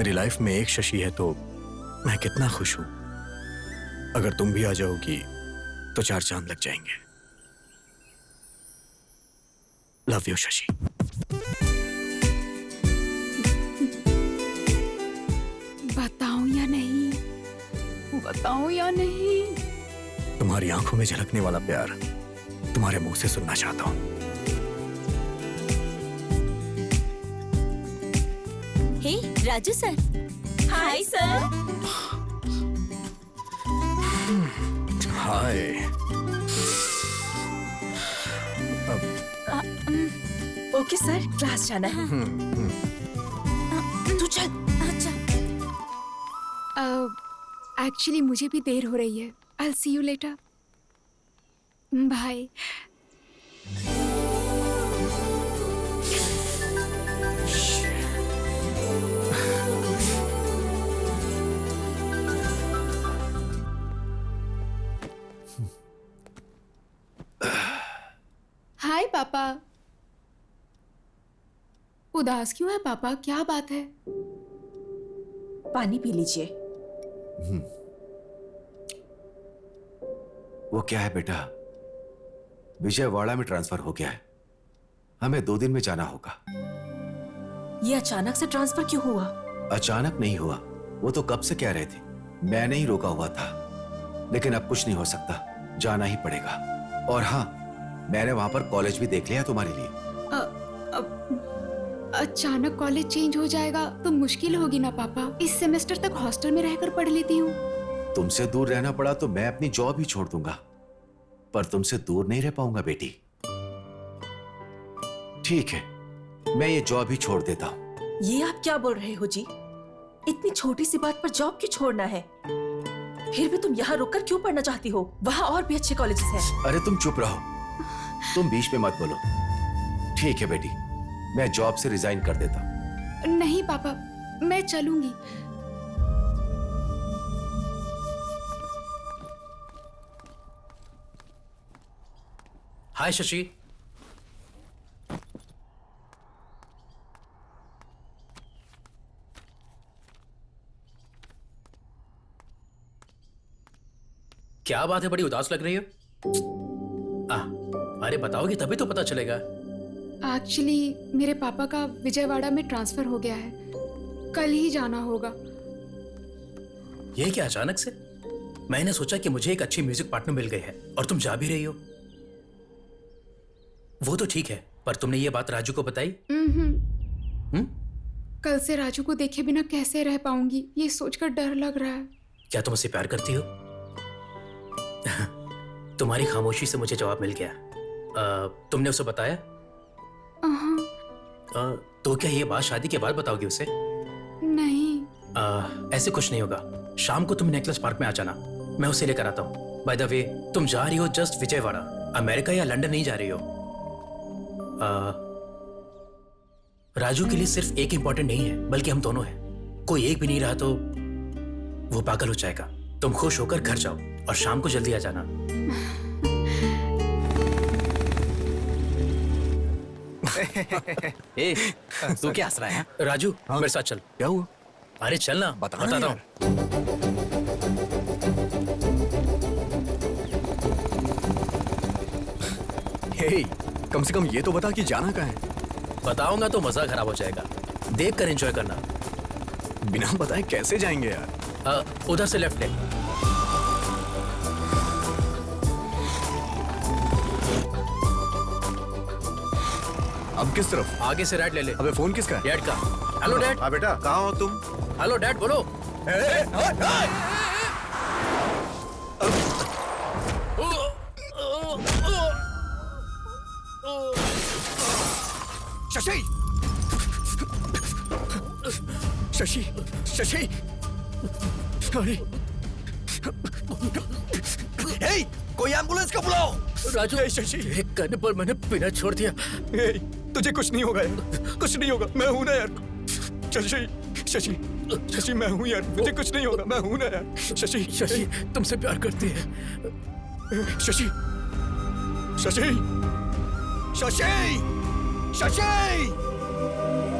मेरी लाइफ में एक शशि है तो मैं कितना खुश हूं। अगर तुम भी आ जाओगी तो 4 चांद लग जाएंगे। Love you Shashi.
बताऊं या नहीं, बताऊं या नहीं?
तुम्हारी आंखों में झलकने वाला प्यार तुम्हारे मुंह से सुनना चाहता हूं।
Hey Raju sir. Hi sir.
Hi.
Okay sir, class जाना है। तू चल।
अच्छा।
एक्चुअली मुझे भी देर हो रही है। I'll see you later. Bye. हाय पापा। उदास क्यों है पापा? क्या बात है?
पानी पी लीजिए।
वो क्या है बेटा, विजयवाड़ा में ट्रांसफर हो गया है। हमें 2 दिन में जाना होगा।
ये अचानक से ट्रांसफर क्यों हुआ?
अचानक नहीं हुआ, वो तो कब से कह रहे थे। मैंने ही रोका हुआ था, लेकिन अब कुछ नहीं हो सकता, जाना ही पड़ेगा। और हाँ, मैंने वहां पर कॉलेज भी देख लिया तुम्हारे लिए।
अचानक कॉलेज चेंज हो जाएगा तो मुश्किल होगी ना पापा। इस सेमेस्टर तक हॉस्टल में रहकर पढ़ लेती हूँ।
तुमसे दूर रहना पड़ा तो मैं अपनी जॉब ही छोड़ दूंगा, पर तुमसे दूर नहीं रह पाऊंगा बेटी। ठीक है, मैं ये जॉब ही छोड़ देता हूँ।
ये आप क्या बोल रहे हो जी? इतनी छोटी सी बात पर जॉब क्यों छोड़ना है? फिर भी तुम यहाँ रुककर क्यों पढ़ना चाहती हो? वहाँ और भी अच्छे कॉलेजेस हैं।
अरे तुम चुप रहो, तुम बीच में मत बोलो। ठीक है बेटी, मैं जॉब से रिजाइन कर देता हूँ।
नहीं पापा, मैं चलूंगी।
हाय शशि। क्या बात है, बड़ी उदास लग रही हो? अरे बताओगे तभी तो पता चलेगा।
एक्चुअली मेरे पापा का विजयवाड़ा में ट्रांसफर हो गया है, कल ही जाना होगा।
ये क्या अचानक से? मैंने सोचा कि मुझे एक अच्छी म्यूजिक पार्टनर मिल गई है और तुम जा भी रही हो। वो तो ठीक है, पर तुमने ये बात राजू को बताई?
कल से राजू को देखे बिना कैसे रह पाऊंगी, ये सोचकर डर लग रहा है।
क्या तुम उससे प्यार करती हो? तुम्हारी खामोशी से मुझे जवाब मिल गया। तुमने उसे बताया? तो क्या ये बात शादी के बाद बताओगी उसे?
नहीं।
ऐसे कुछ नहीं होगा। शाम को तुम नेकलेस पार्क में आ जाना, मैं उसे लेकर आता हूँ। बाय द वे, तुम जा रही हो जस्ट विजयवाड़ा, अमेरिका या लंदन नहीं जा रही हो। राजू के लिए सिर्फ एक इंपॉर्टेंट नहीं है, बल्कि हम दोनों हैं। कोई एक भी नहीं रहा तो वो पागल हो जाएगा। तुम खुश होकर घर जाओ और शाम को जल्दी आ जाना।
तू क्या हंस रहा है?
राजू, मेरे साथ चल।
क्या हुआ?
अरे चल ना, बताता हूँ।
हे, कम से कम ये तो बता कि जाना कहाँ है।
बताऊंगा तो मजा खराब हो जाएगा, देख कर एंजॉय करना।
बिना बताए कैसे जाएंगे यार?
उधर से लेफ्ट ले।
अब किस तरफ?
आगे से राइट ले ले।
अबे फोन किसका है?
डैड का। Hello dad.
हाँ बेटा, कहाँ हो तुम?
हेलो डैड, बोलो।
शशि! शशि! शशि! अरे! हे! कोई एम्बुलेंस को बुलाओ!
राजू,
शशि!
एक करने पर मैंने पीना छोड़ दिया।
तुझे कुछ नहीं होगा यार, कुछ नहीं होगा, मैं हूं ना यार। शशि! शशि! शशि, मैं हूं यार, मुझे कुछ नहीं होगा, मैं हूं ना यार। शशि!
शशि तुमसे प्यार करती है।
शशि! शशि! शशि! शशि!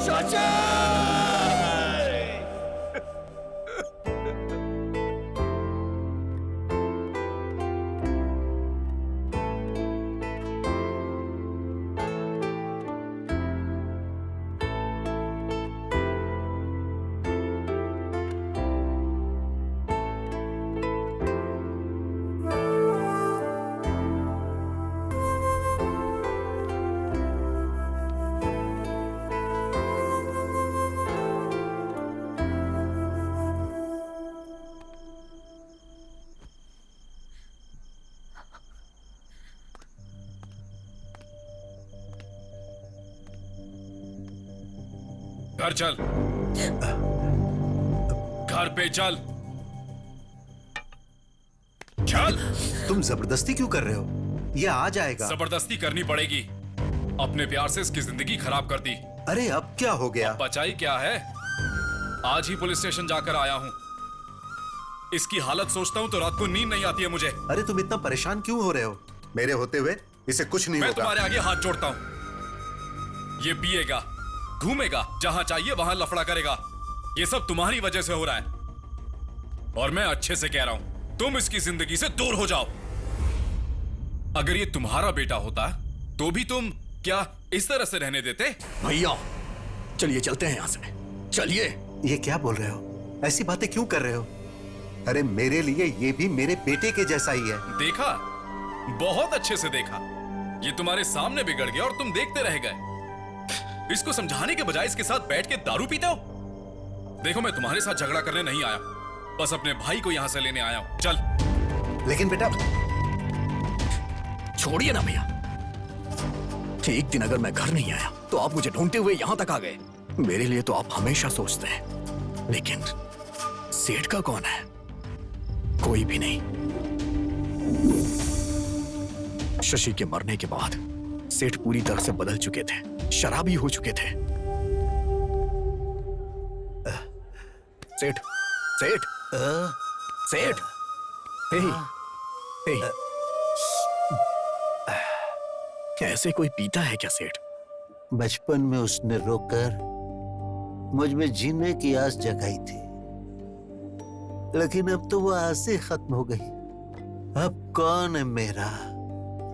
शशि!
घर चल, घर पे चल, चल।
तुम जबरदस्ती क्यों कर रहे हो? ये आ जाएगा।
जबरदस्ती करनी पड़ेगी। अपने प्यार से इसकी जिंदगी खराब कर दी।
अरे अब क्या हो गया?
बचाई क्या है? आज ही पुलिस स्टेशन जाकर आया हूँ। इसकी हालत सोचता हूँ तो रात को नींद नहीं आती है मुझे।
अरे तुम इतना परेशान क्यों हो रहे हो? मेरे होते हुए इसे कुछ नहीं
मैं
होगा।
तुम्हारे आगे हाथ जोड़ता हूँ। ये पिएगा, घूमेगा, जहां चाहिए वहां लफड़ा करेगा। ये सब तुम्हारी वजह से हो रहा है। और मैं अच्छे से कह रहा हूं, तुम इसकी जिंदगी से दूर हो जाओ। अगर ये तुम्हारा बेटा होता तो भी तुम क्या इस तरह से रहने देते?
भैया चलिए चलते हैं यहां से, चलिए।
ये क्या बोल रहे हो? ऐसी बातें क्यों कर रहे हो? अरे मेरे लिए ये भी मेरे बेटे के जैसा ही है।
देखा, बहुत अच्छे से देखा। ये तुम्हारे सामने बिगड़ गया और तुम देखते रह गए। इसको समझाने के बजाय इसके साथ बैठ के दारू पीते हो। देखो, मैं तुम्हारे साथ झगड़ा करने नहीं आया, बस अपने भाई को यहां से लेने आया हूं। चल।
लेकिन बेटा,
छोड़िए ना भैया। एक दिन अगर मैं घर नहीं आया तो आप मुझे ढूंढते हुए यहां तक आ गए। मेरे लिए तो आप हमेशा सोचते हैं, लेकिन सेठ का कौन है? कोई भी नहीं। शशि के मरने के बाद सेठ पूरी तरह से बदल चुके थे, शराबी हो चुके थे। सेठ, सेठ, सेठ, ऐसे कोई पीता है क्या सेठ?
बचपन में उसने रोकर मुझ में जीने की आस जगाई थी, लेकिन अब तो वो आस ही खत्म हो गई। अब कौन है मेरा?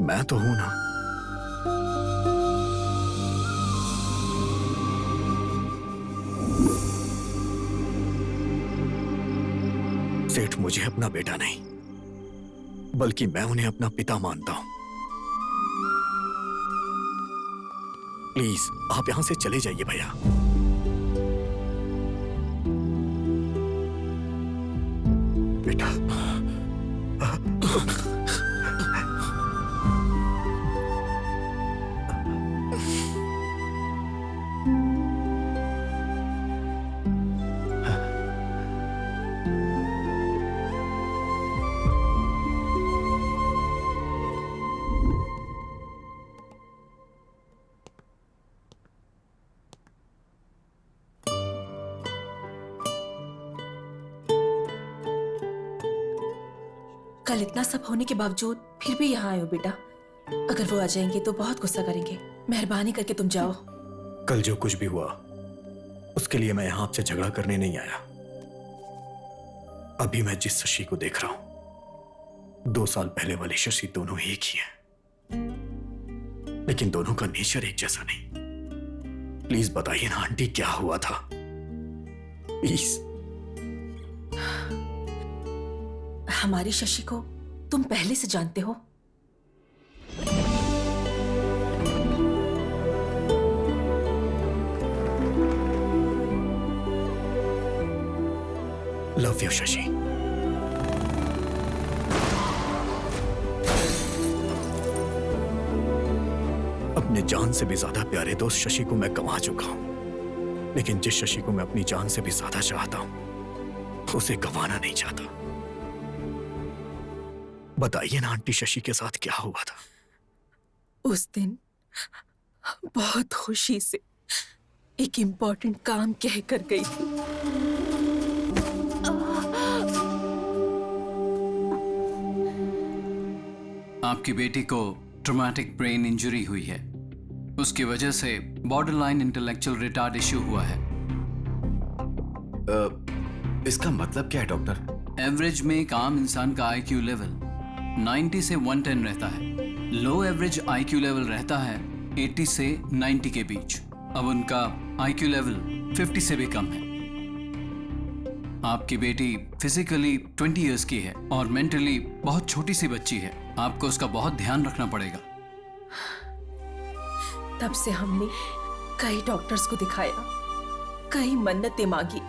मैं तो हूं ना। सेठ मुझे अपना बेटा नहीं, बल्कि मैं उन्हें अपना पिता मानता हूं। प्लीज आप यहां से चले जाइए भैया। बेटा,
कल इतना सब होने के बावजूद फिर भी यहाँ आए हो बेटा। अगर वो आ जाएंगे तो बहुत गुस्सा करेंगे। मेहरबानी करके तुम जाओ।
कल जो कुछ भी हुआ उसके लिए मैं यहां आपसे झगड़ा करने नहीं आया। अभी मैं जिस शशि को देख रहा हूं, 2 साल पहले वाली शशि दोनों एक ही हैं, लेकिन दोनों का नेचर एक जैसा नहीं। प्लीज बताइए ना आंटी, क्या हुआ था? प्लीज।
हमारी शशि को तुम पहले से जानते हो।
Love you Shashi. अपने जान से भी ज्यादा प्यारे दोस्त शशि को मैं गंवा चुका हूं, लेकिन जिस शशि को मैं अपनी जान से भी ज्यादा चाहता हूं, उसे गंवाना नहीं चाहता। बताइए ना आंटी, शशि के साथ क्या हुआ था?
उस दिन बहुत खुशी से एक इम्पोर्टेंट काम कह कर गई थी।
आपकी बेटी को ट्रॉमेटिक ब्रेन इंजरी हुई है। उसकी वजह से बॉर्डरलाइन इंटेलेक्चुअल रिटार्ड इश्यू हुआ है।
इसका मतलब क्या है डॉक्टर?
एवरेज में एक आम इंसान का आईक्यू लेवल 90 से 110 रहता है। लो एवरेज आईक्यू लेवल रहता है 80 से 90 के बीच। अब उनका आईक्यू लेवल 50 से भी कम है। आपकी बेटी फिजिकली 20 इयर्स की है और मेंटली बहुत छोटी सी बच्ची है। आपको उसका बहुत ध्यान रखना पड़ेगा।
तब से हमने कई डॉक्टर्स को दिखाया, कई मन्नतें मांगी,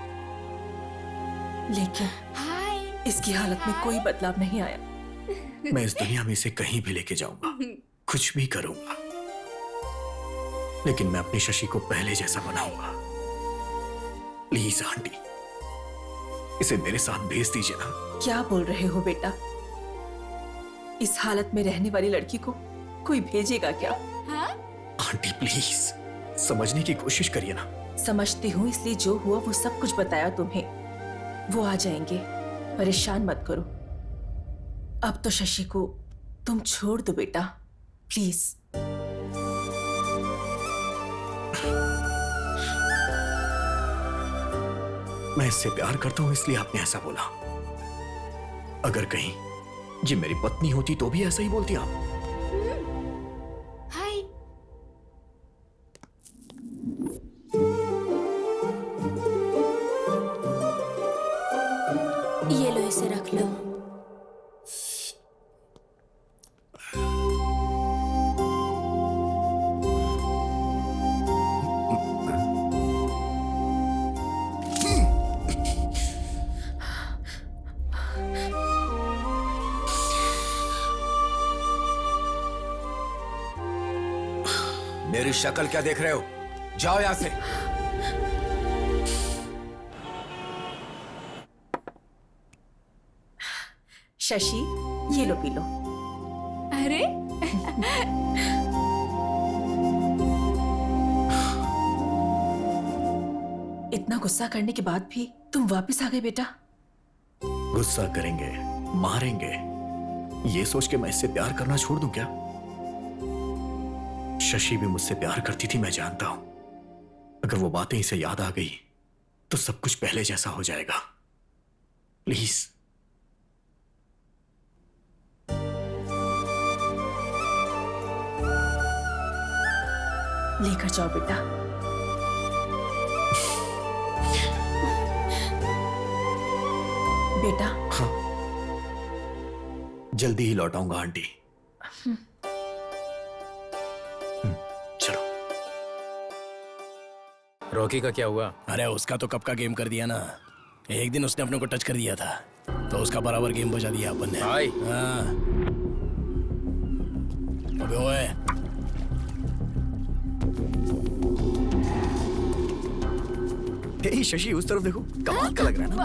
लेकिन इसकी हालत में कोई बदलाव नहीं आया।
मैं इस दुनिया में इसे कहीं भी लेके जाऊंगा, कुछ भी करूंगा, लेकिन मैं अपनी शशि को पहले जैसा बनाऊंगा। प्लीज आंटी, इसे मेरे साथ भेज दीजिए ना।
क्या बोल रहे हो बेटा? इस हालत में रहने वाली लड़की को कोई भेजेगा क्या?
आंटी प्लीज समझने की कोशिश करिए ना।
समझती हूँ, इसलिए जो हुआ वो सब कुछ बताया तुम्हें। वो आ जाएंगे, परेशान मत करो। अब तो शशि को तुम छोड़ दो बेटा, प्लीज।
मैं इससे प्यार करता हूं इसलिए आपने ऐसा बोला। अगर कहीं ये मेरी पत्नी होती तो भी ऐसा ही बोलती आप।
हाय।
ये लो, इसे रख लो।
मेरी शक्ल क्या देख रहे हो? जाओ यहां से।
शशि, ये लो, पी लो।
अरे
इतना गुस्सा करने के बाद भी तुम वापस आ गए बेटा।
गुस्सा करेंगे, मारेंगे, ये सोच के मैं इससे प्यार करना छोड़ दूं क्या? शशि भी मुझसे प्यार करती थी, मैं जानता हूं। अगर वो बातें इसे याद आ गई तो सब कुछ पहले जैसा हो जाएगा। प्लीज।
लेकर जाओ बेटा। बेटा।
हाँ, जल्दी ही लौट आऊंगा आंटी। चलो।
रॉकी का क्या हुआ? अरे उसका तो कब का गेम कर दिया ना। एक दिन उसने अपने को टच कर दिया था तो उसका बराबर गेम बजा दिया अपन ने। हाँ। अबे ओए,
हे शशि, उस तरफ देखो, कमाल का लग रहा है ना?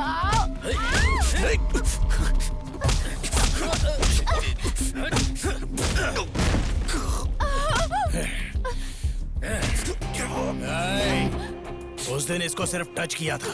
उस दिन इसको सिर्फ टच किया था।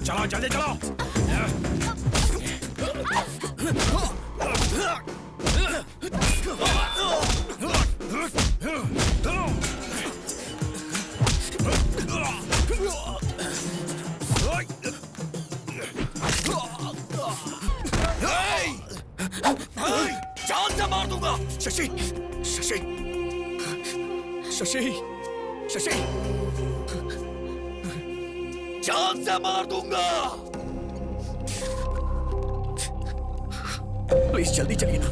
चलो जल्दी चलो।
जान से मार दूंगा।
शशि, शशि, शशि, शशि,
जान से मार दूंगा।
प्लीज जल्दी चलिए ना।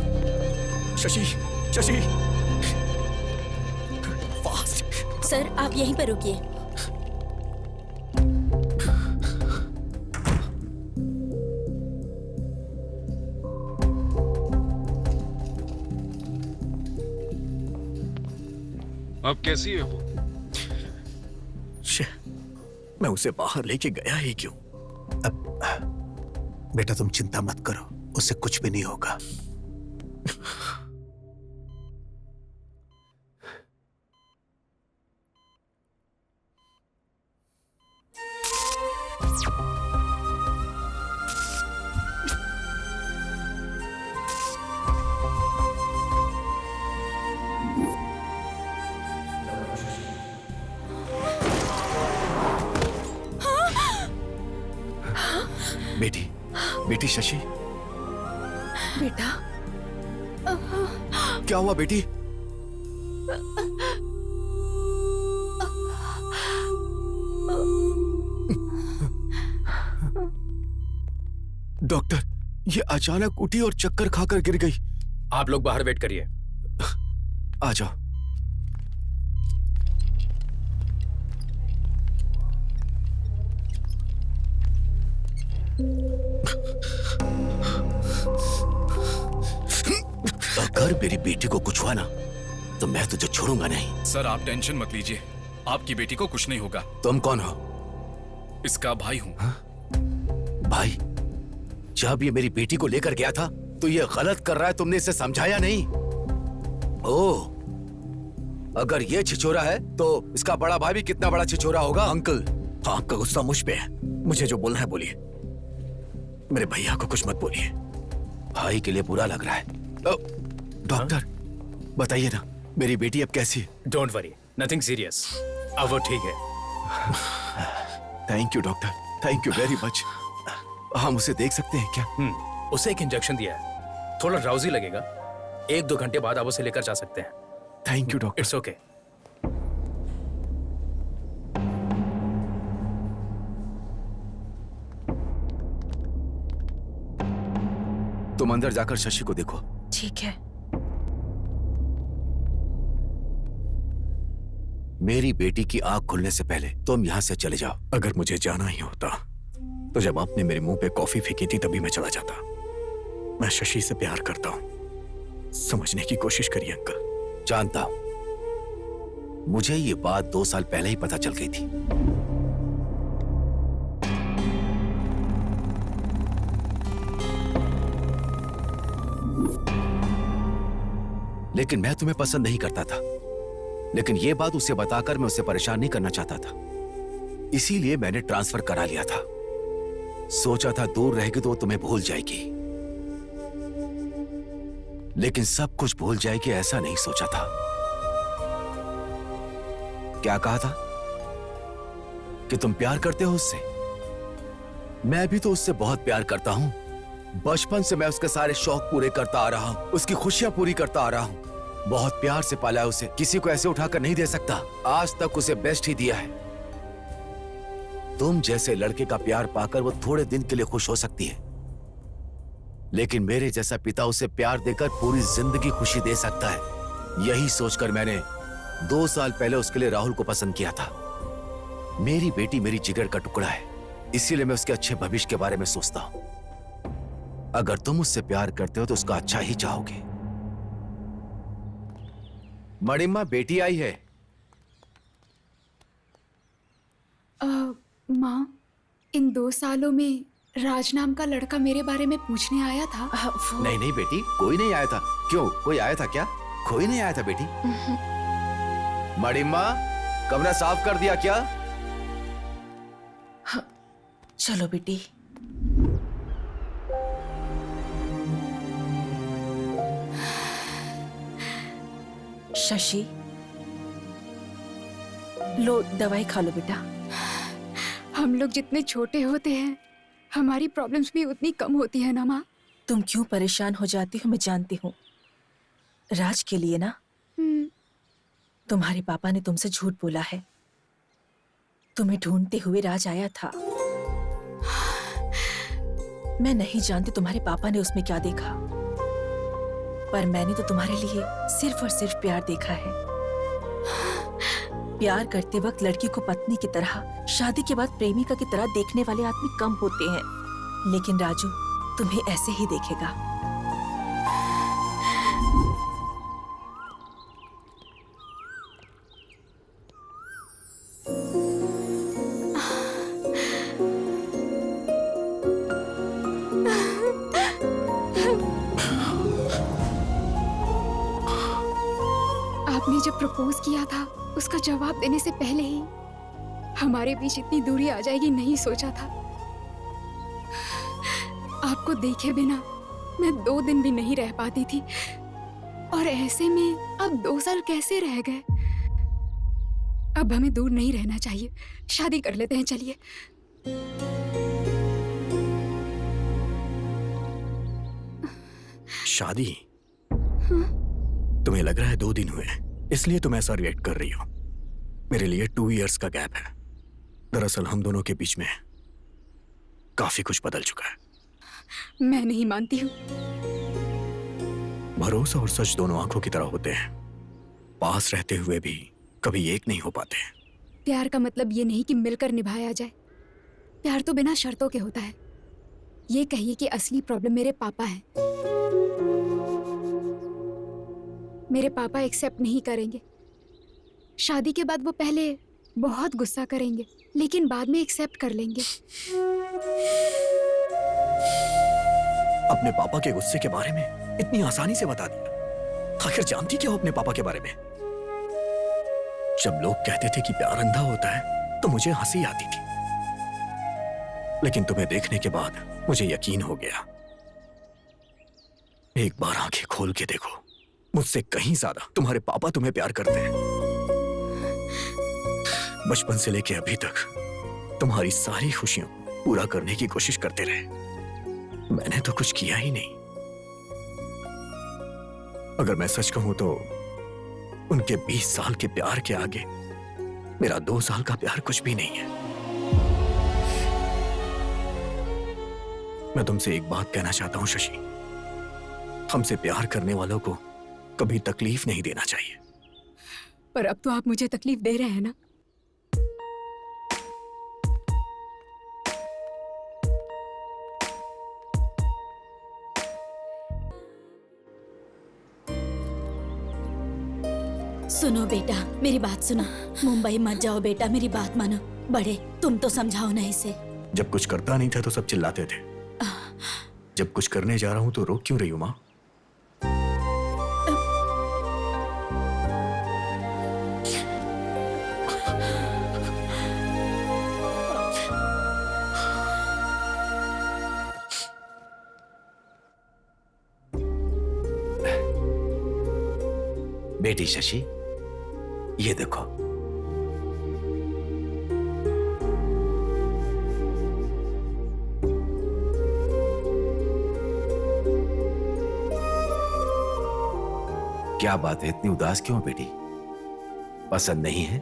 शशि, शशि, फास्ट।
सर, आप यहीं पर रुकिए।
अब कैसी है वो?
मैं उसे बाहर लेके गया ही क्यों?
बेटा तुम चिंता मत करो, उससे कुछ भी नहीं होगा।
बेटी शशि,
बेटा
क्या हुआ बेटी? डॉक्टर, ये अचानक उठी और चक्कर खाकर गिर गई।
आप लोग बाहर वेट करिए।
आ जाओ। अगर मेरी बेटी को कुछ हुआ ना तो मैं तुझे छोड़ूंगा नहीं।
सर आप टेंशन मत लीजिए, आपकी बेटी को कुछ नहीं होगा।
तुम कौन हो?
इसका भाई हूं।
भाई? जब ये मेरी बेटी को लेकर गया था तो ये गलत कर रहा है, तुमने इसे समझाया नहीं? ओह, अगर ये छिछोरा है तो इसका बड़ा भाई भी कितना बड़ा छिछोरा होगा। अंकल, आपका गुस्सा मुझ पे है, मुझे जो बोलना है बोलिए। मेरे भैया को कुछ मत बोलिए। भाई के लिए बुरा लग रहा है। डॉक्टर बताइए ना, मेरी बेटी अब कैसी है?
डोंट वरी, नथिंग सीरियस, अब वो ठीक है।
Thank you doctor, thank you very much. हम उसे देख सकते हैं क्या?
उसे एक इंजेक्शन दिया है, थोड़ा ड्राउजी लगेगा, 1-2 घंटे बाद आप उसे लेकर जा सकते हैं।
Thank you doctor.
It's okay.
तुम अंदर जाकर शशि को देखो।
ठीक है।
मेरी बेटी की आंख खुलने से पहले तुम यहाँ से चले जाओ। अगर मुझे जाना ही होता तो जब आपने मेरे मुंह पे कॉफी फेंकी थी तभी मैं चला जाता। मैं शशि से प्यार करता हूं, समझने की कोशिश करिए अंकल। जानता हूं, मुझे ये बात 2 साल पहले ही पता चल गई थी। लेकिन मैं तुम्हें पसंद नहीं करता था, लेकिन यह बात उसे बताकर मैं उसे परेशान नहीं करना चाहता था, इसीलिए मैंने ट्रांसफर करा लिया था। सोचा था दूर रहेगी तो वो तुम्हें भूल जाएगी, लेकिन सब कुछ भूल जाएगी ऐसा नहीं सोचा था। क्या कहा था कि तुम प्यार करते हो उससे? मैं भी तो उससे बहुत प्यार करता हूं। बचपन से मैं उसके सारे शौक पूरे करता आ रहा हूं, उसकी खुशियां पूरी करता आ रहा हूं। बहुत प्यार से पाला है उसे, किसी को ऐसे उठाकर नहीं दे सकता। आज तक उसे बेस्ट ही दिया है। तुम जैसे लड़के का प्यार पाकर वो थोड़े दिन के लिए खुश हो सकती है, लेकिन मेरे जैसा पिता उसे प्यार देकर पूरी जिंदगी खुशी दे सकता है। यही सोचकर मैंने 2 साल पहले उसके लिए राहुल को पसंद किया था। मेरी बेटी मेरी जिगर का टुकड़ा है, इसीलिए मैं उसके अच्छे भविष्य के बारे में सोचता हूं। अगर तुम उससे प्यार करते हो तो उसका अच्छा ही चाहोगे। मणिम्मा, बेटी आई है।
माँ, इन 2 सालों में राज नाम का लड़का मेरे बारे में पूछने आया था।
नहीं नहीं बेटी, कोई नहीं आया था। क्यों, कोई आया था क्या? कोई नहीं आया था बेटी। मणिम्मा, कमरा साफ कर दिया क्या?
चलो बेटी। शशि, लो दवाई खा लो बेटा।
हम लोग जितने छोटे होते हैं हमारी प्रॉब्लम्स भी उतनी कम होती है ना माँ।
तुम क्यों परेशान हो जाती हो मैं जानती हूँ। राज के लिए ना, तुम्हारे पापा ने तुमसे झूठ बोला है। तुम्हें ढूंढते हुए राज आया था। मैं नहीं जानती तुम्हारे पापा ने उसमें क्या देखा, पर मैंने तो तुम्हारे लिए सिर्फ और सिर्फ प्यार देखा है। प्यार करते वक्त लड़की को पत्नी की तरह, शादी के बाद प्रेमिका की तरह देखने वाले आदमी कम होते हैं, लेकिन राजू तुम्हें ऐसे ही देखेगा।
आपने जब प्रपोज किया था उसका जवाब देने से पहले ही हमारे बीच इतनी दूरी आ जाएगी नहीं सोचा था। आपको देखे बिना मैं 2 दिन भी नहीं रह पाती थी, और ऐसे में अब 2 साल कैसे रह गए। अब हमें दूर नहीं रहना चाहिए, शादी कर लेते हैं। चलिए।
शादी? तुम्हें लग रहा है 2 दिन हुए इसलिए तुम ऐसा रिएक्ट कर रही हो। मेरे लिए 2 इयर्स का गैप है। दरअसल हम दोनों के बीच में काफी कुछ बदल चुका है।
मैं नहीं मानती हूँ।
भरोसा और सच दोनों आंखों की तरह होते हैं, पास रहते हुए भी कभी एक नहीं हो पाते।
प्यार का मतलब ये नहीं कि मिलकर निभाया जाए। प्यार तो बिना शर्तों के होता है। ये कहिए कि असली प्रॉब्लम मेरे पापा है। मेरे पापा एक्सेप्ट नहीं करेंगे। शादी के बाद वो पहले बहुत गुस्सा करेंगे लेकिन बाद में एक्सेप्ट कर लेंगे।
अपने पापा के गुस्से के बारे में इतनी आसानी से बता दिया। आखिर जानती क्या हो अपने पापा के बारे में? जब लोग कहते थे कि प्यार अंधा होता है तो मुझे हंसी आती थी, लेकिन तुम्हें देखने के बाद मुझे यकीन हो गया। एक बार आंखें खोल के देखो, मुझसे कहीं ज्यादा तुम्हारे पापा तुम्हें प्यार करते हैं। बचपन से लेके अभी तक तुम्हारी सारी खुशियों पूरा करने की कोशिश करते रहे। मैंने तो कुछ किया ही नहीं। अगर मैं सच कहूं तो उनके 20 साल के प्यार के आगे मेरा 2 साल का प्यार कुछ भी नहीं है। मैं तुमसे एक बात कहना चाहता हूं शशि, हमसे प्यार करने वालों को कभी तकलीफ नहीं देना चाहिए।
पर अब तो आप मुझे तकलीफ दे रहे हैं ना।
सुनो बेटा, मेरी बात सुनो। मुंबई मत जाओ बेटा, मेरी बात मानो। बड़े, तुम तो समझाओ ना इसे।
जब कुछ करता नहीं था तो सब चिल्लाते थे, जब कुछ करने जा रहा हूं तो रोक क्यों रही हूं मां?
बेटी शशि, ये देखो। क्या बात है, इतनी उदास क्यों बेटी? पसंद नहीं है?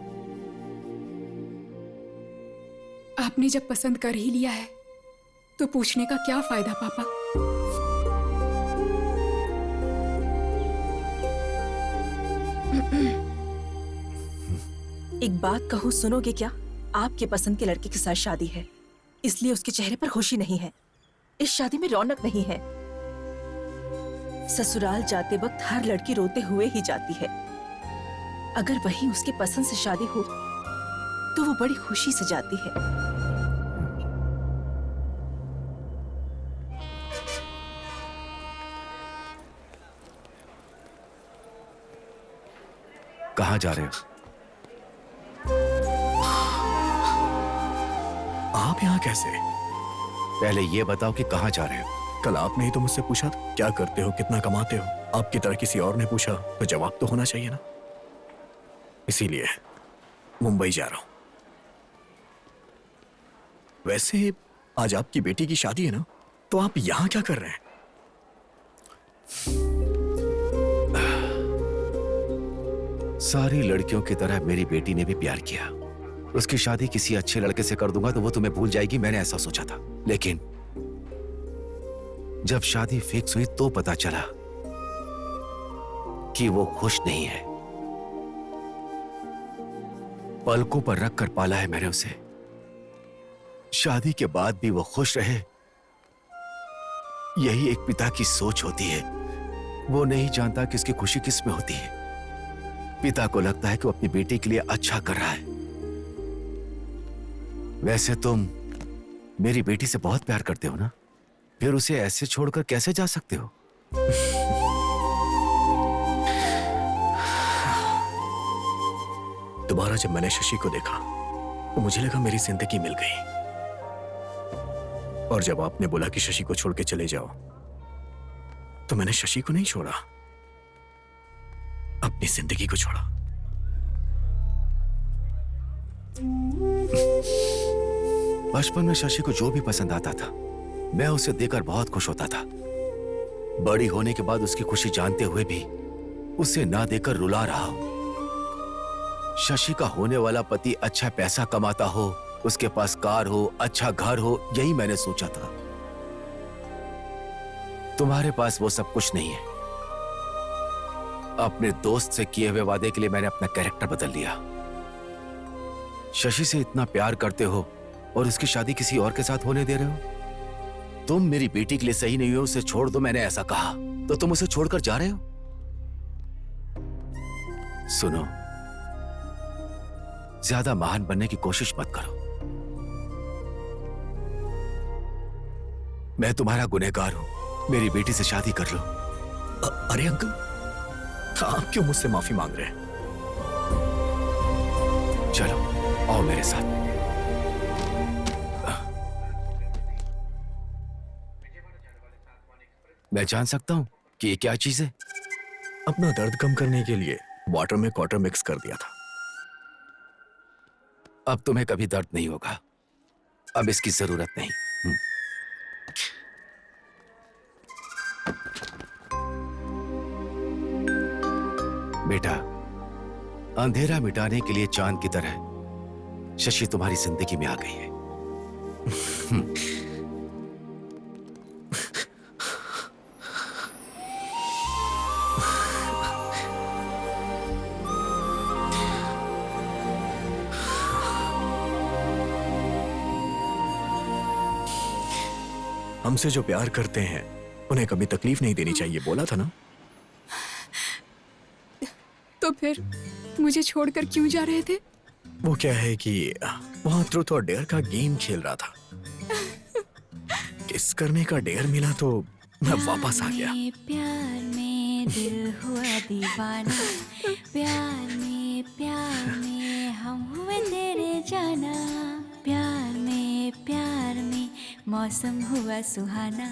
आपने जब पसंद कर ही लिया है तो पूछने का क्या फायदा पापा?
एक बात कहूँ, सुनोगे क्या? आपके पसंद के लड़के के साथ शादी है, इसलिए उसके चेहरे पर खुशी नहीं है। इस शादी में रौनक नहीं है। ससुराल जाते वक्त हर लड़की रोते हुए ही जाती है। अगर वही उसके पसंद से शादी हो तो वो बड़ी खुशी से जाती है।
कहाँ जा रहे हो?
आप यहाँ कैसे?
पहले ये बताओ कि कहाँ जा रहे हो?
कल आपने ही तो मुझसे पूछा था क्या करते हो, कितना कमाते हो। आपकी तरह किसी और ने पूछा तो जवाब तो होना चाहिए ना। इसीलिए मुंबई जा रहा हूं। वैसे आज आपकी बेटी की शादी है ना, तो आप यहां क्या कर रहे हैं?
सारी लड़कियों की तरह मेरी बेटी ने भी प्यार किया। उसकी शादी किसी अच्छे लड़के से कर दूंगा तो वो तुम्हें भूल जाएगी, मैंने ऐसा सोचा था। लेकिन जब शादी फिक्स हुई तो पता चला कि वो खुश नहीं है। पलकों पर रखकर पाला है मैंने उसे। शादी के बाद भी वो खुश रहे, यही एक पिता की सोच होती है। वो नहीं जानता कि इसकी खुशी किस में होती है। पिता को लगता है कि वो अपनी बेटी के लिए अच्छा कर रहा है। वैसे तुम मेरी बेटी से बहुत प्यार करते हो ना, फिर उसे ऐसे छोड़कर कैसे जा सकते हो?
दोबारा जब मैंने शशि को देखा तो मुझे लगा मेरी जिंदगी मिल गई। और जब आपने बोला कि शशि को छोड़ के चले जाओ तो मैंने शशि को नहीं छोड़ा, अपनी जिंदगी को छोड़ा।
बचपन में शशि को जो भी पसंद आता था मैं उसे देकर बहुत खुश होता था। बड़ी होने के बाद उसकी खुशी जानते हुए भी उसे ना देकर रुला रहा हूं। शशि का होने वाला पति अच्छा पैसा कमाता हो, उसके पास कार हो, अच्छा घर हो, यही मैंने सोचा था। तुम्हारे पास वो सब कुछ नहीं है। अपने दोस्त से किए हुए वादे के लिए मैंने अपना कैरेक्टर बदल लिया। शशि से इतना प्यार करते हो और उसकी शादी किसी और के साथ होने दे रहे हो। तुम मेरी बेटी के लिए सही नहीं हो, उसे छोड़ दो, मैंने ऐसा कहा, तो तुम उसे छोड़कर जा रहे हो। सुनो, ज्यादा महान बनने की कोशिश मत करो। मैं तुम्हारा गुनहगार हूं, मेरी बेटी से शादी कर लो।
अरे अंकल, आप क्यों मुझसे माफी मांग रहे हैं?
चलो आओ मेरे साथ। मैं जान सकता हूं कि ये क्या चीज है?
अपना दर्द कम करने के लिए वाटर में क्वार्टर मिक्स कर दिया था।
अब तुम्हें कभी दर्द नहीं होगा, अब इसकी जरूरत नहीं। बेटा, अंधेरा मिटाने के लिए चांद की तरह शशि तुम्हारी जिंदगी में आ गई है।
हमसे जो प्यार करते हैं उन्हें कभी तकलीफ नहीं देनी चाहिए, बोला था ना।
तो फिर मुझे छोड़कर क्यों जा रहे थे?
वो क्या है कि वहां ट्रूथ और डेयर का गेम खेल रहा था। किस करने का डेयर मिला तो मैं वापस आ गया।
प्यार में दिल हुआ दीवाना, प्यार में हम हुए तेरे जाना, प्यार में मौसम हुआ सुहाना।